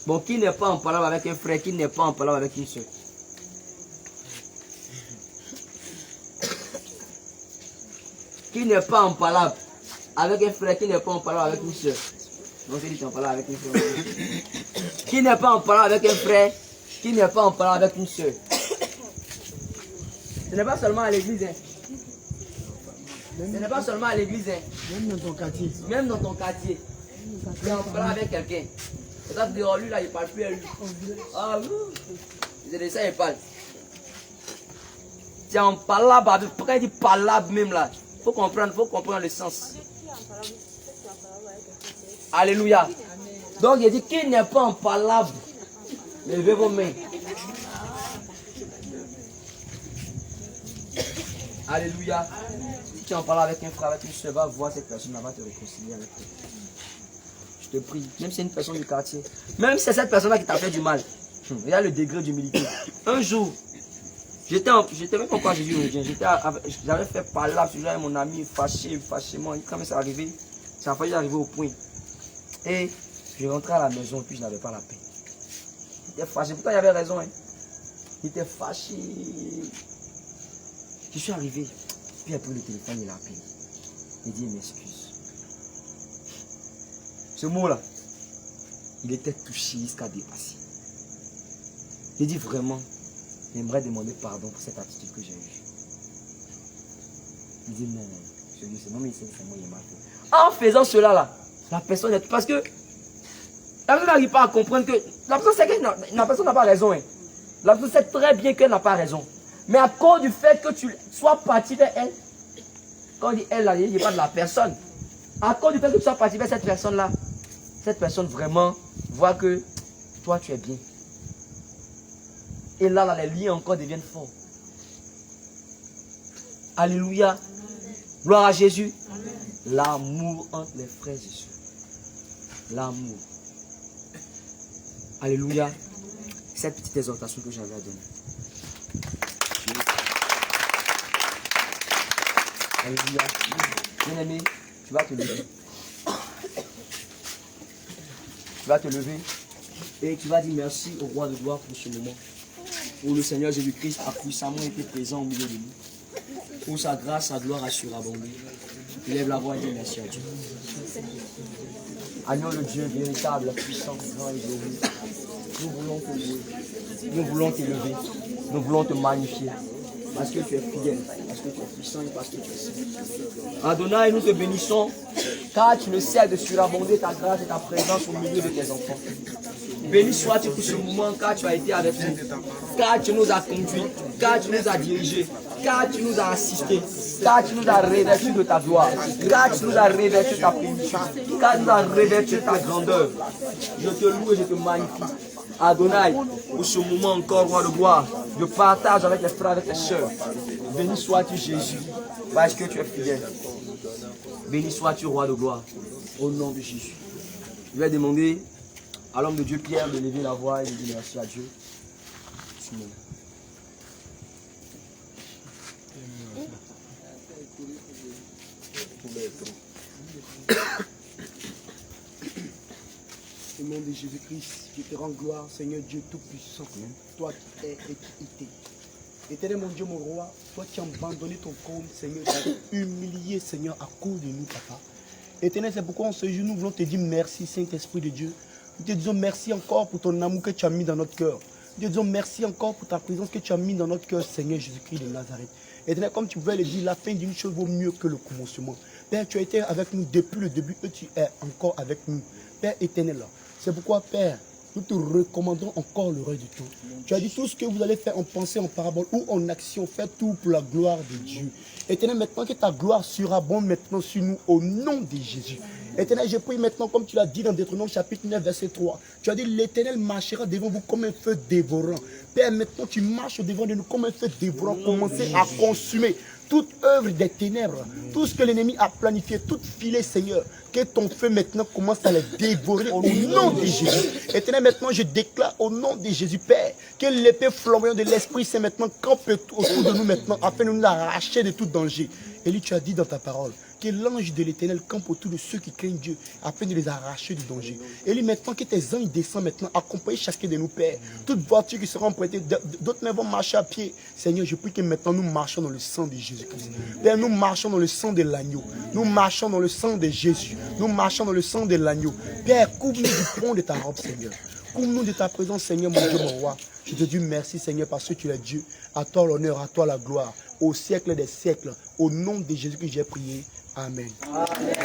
Bon, qui n'est pas en parlant avec un frère, qui n'est pas en parlant avec une soeur? Qui n'est pas en parlant avec un frère, qui n'est pas en parlant avec une soeur? Non, c'est dit tu en parles avec une soeur. Qui n'est pas en parlant avec un frère, qui n'est pas en parlant avec une soeur? Ce n'est pas seulement à l'église. Hein. Ce n'est pas seulement à l'église. Hein. Même dans ton quartier. Même dans ton quartier. Tu es en parlant avec quelqu'un. Et quand tu dis, oh lui là, il parle plus à lui. Ah oui. C'est de ça, il parle. Tu es en palabre. Pourquoi il dit palabre même là? Il faut comprendre le sens. Alléluia. Donc il dit, qui n'est pas en palabre? Levez vos mains. Alléluia. Si tu en parles avec un frère, avec une soeur, va voir cette personne, va te réconcilier avec toi. Je te prie, même si c'est une personne du quartier, même si c'est cette personne-là qui t'a fait du mal, regarde le degré d'humilité. Un jour, j'étais même pas encore Jésus revient, j'avais fait parler avec mon ami, fâchément, quand c'est arrivé, ça a failli arriver au point. Et je rentrais à la maison, et puis je n'avais pas la paix. J'étais fâché, pourtant il avait raison. Hein. J'étais fâché. Je suis arrivé, puis il a pris le téléphone, il a appelé. Il dit, il m'excuse. Ce mot-là, il était touché jusqu'à dépasser. Il dit vraiment, j'aimerais demander pardon pour cette attitude que j'ai eue. Il dit non, je dis c'est non, mais c'est moi, il m'a fait. En faisant cela là, la personne est... Parce que la personne n'arrive pas à comprendre que... La personne sait que la personne n'a pas raison. Hein. La personne sait très bien qu'elle n'a pas raison. Mais à cause du fait que tu sois parti vers elle, quand on dit elle, là, il n'y a pas de la personne. À cause du fait que tu sois parti vers cette personne-là, cette personne vraiment voit que toi tu es bien. Et là, les liens encore deviennent forts. Alléluia. Gloire à Jésus. L'amour entre les frères et sœurs. L'amour. Alléluia. Cette petite exhortation que j'avais à donner. Alléluia. Bien-aimé, tu vas te lever. Tu vas te lever et tu vas dire merci au roi de gloire pour ce moment. Où le Seigneur Jésus-Christ a puissamment été présent au milieu de nous. Pour sa grâce, sa gloire a surabondé. Lève la voix et dis merci à Dieu. Agneau le Dieu véritable, puissant, grand et glorieux. Nous voulons te louer. Nous voulons t'élever. Nous voulons te magnifier. Parce que tu es fidèle, parce que tu es puissant et parce que tu es saint. Adonai, nous te bénissons, car tu ne cesses de surabonder ta grâce et ta présence au milieu de tes enfants. Béni sois-tu pour ce moment, car tu as été avec nous, car tu nous as conduits, car tu nous as dirigés, car tu nous as assistés, car tu nous as revêtus de ta gloire, car tu nous as revêtus de ta plénitude, car tu nous as revêtus de ta grandeur. Je te loue et je te magnifie. Adonai, pour ce moment encore, roi de gloire, je partage avec les frères et les sœurs. Béni sois-tu Jésus, parce que tu es fidèle. Béni sois-tu roi de gloire, au nom de Jésus. Je vais demander à l'homme de Dieu Pierre de lever la voix et de dire merci à Dieu. Au nom de Jésus-Christ, je te rends gloire, Seigneur Dieu Tout-Puissant, toi qui es et qui étais. Éternel mon Dieu, mon roi, toi qui as abandonné ton trône, Seigneur, tu as humilié, Seigneur, à cause de nous, Papa. Éternel, c'est pourquoi en ce jour, nous voulons te dire merci, Saint-Esprit de Dieu. Nous te disons merci encore pour ton amour que tu as mis dans notre cœur. Nous te disons merci encore pour ta présence que tu as mis dans notre cœur, Seigneur Jésus-Christ de Nazareth. Éternel, comme tu pouvais le dire, la fin d'une chose vaut mieux que le commencement. Père, tu as été avec nous depuis le début et tu es encore avec nous. Père éternel, c'est pourquoi, Père, nous te recommandons encore le roi du tout. Tu as dit tout ce que vous allez faire en pensée, en parabole ou en action, faites tout pour la gloire de Dieu. Éternel, maintenant que ta gloire surabonde maintenant sur nous au nom de Jésus. Éternel, je prie maintenant, comme tu l'as dit dans Deutéronome chapitre 9, verset 3. Tu as dit, l'Éternel marchera devant vous comme un feu dévorant. Père, maintenant tu marches devant nous comme un feu dévorant. Commencez à consumer toute œuvre des ténèbres, tout ce que l'ennemi a planifié, toute filée, Seigneur, que ton feu maintenant commence à les dévorer au nom de Jésus. Éternel, maintenant je déclare au nom de Jésus, Père, que l'épée flamboyante de l'Esprit Saint maintenant campe autour de nous maintenant, afin de nous arracher de tout danger. Et lui, tu as dit dans ta parole que l'ange de l'Éternel campe autour de ceux qui craignent Dieu, afin de les arracher du danger. Et lui, maintenant que tes anges descendent maintenant, accompagnent chacun de nous, Père. Toute voiture qui sera empruntée, d'autres même vont marcher à pied. Seigneur, je prie que maintenant nous marchons dans le sang de Jésus-Christ. Père, nous marchons dans le sang de l'agneau. Nous marchons dans le sang de Jésus. Nous marchons dans le sang de l'agneau. Père, couvre-nous du pont de ta robe, Seigneur. Couvre-nous de ta présence, Seigneur, mon Dieu, mon roi. Je te dis merci, Seigneur, parce que tu es Dieu. À toi l'honneur, à toi la gloire. Au siècle des siècles. Au nom de Jésus que j'ai prié. Amen. Amen.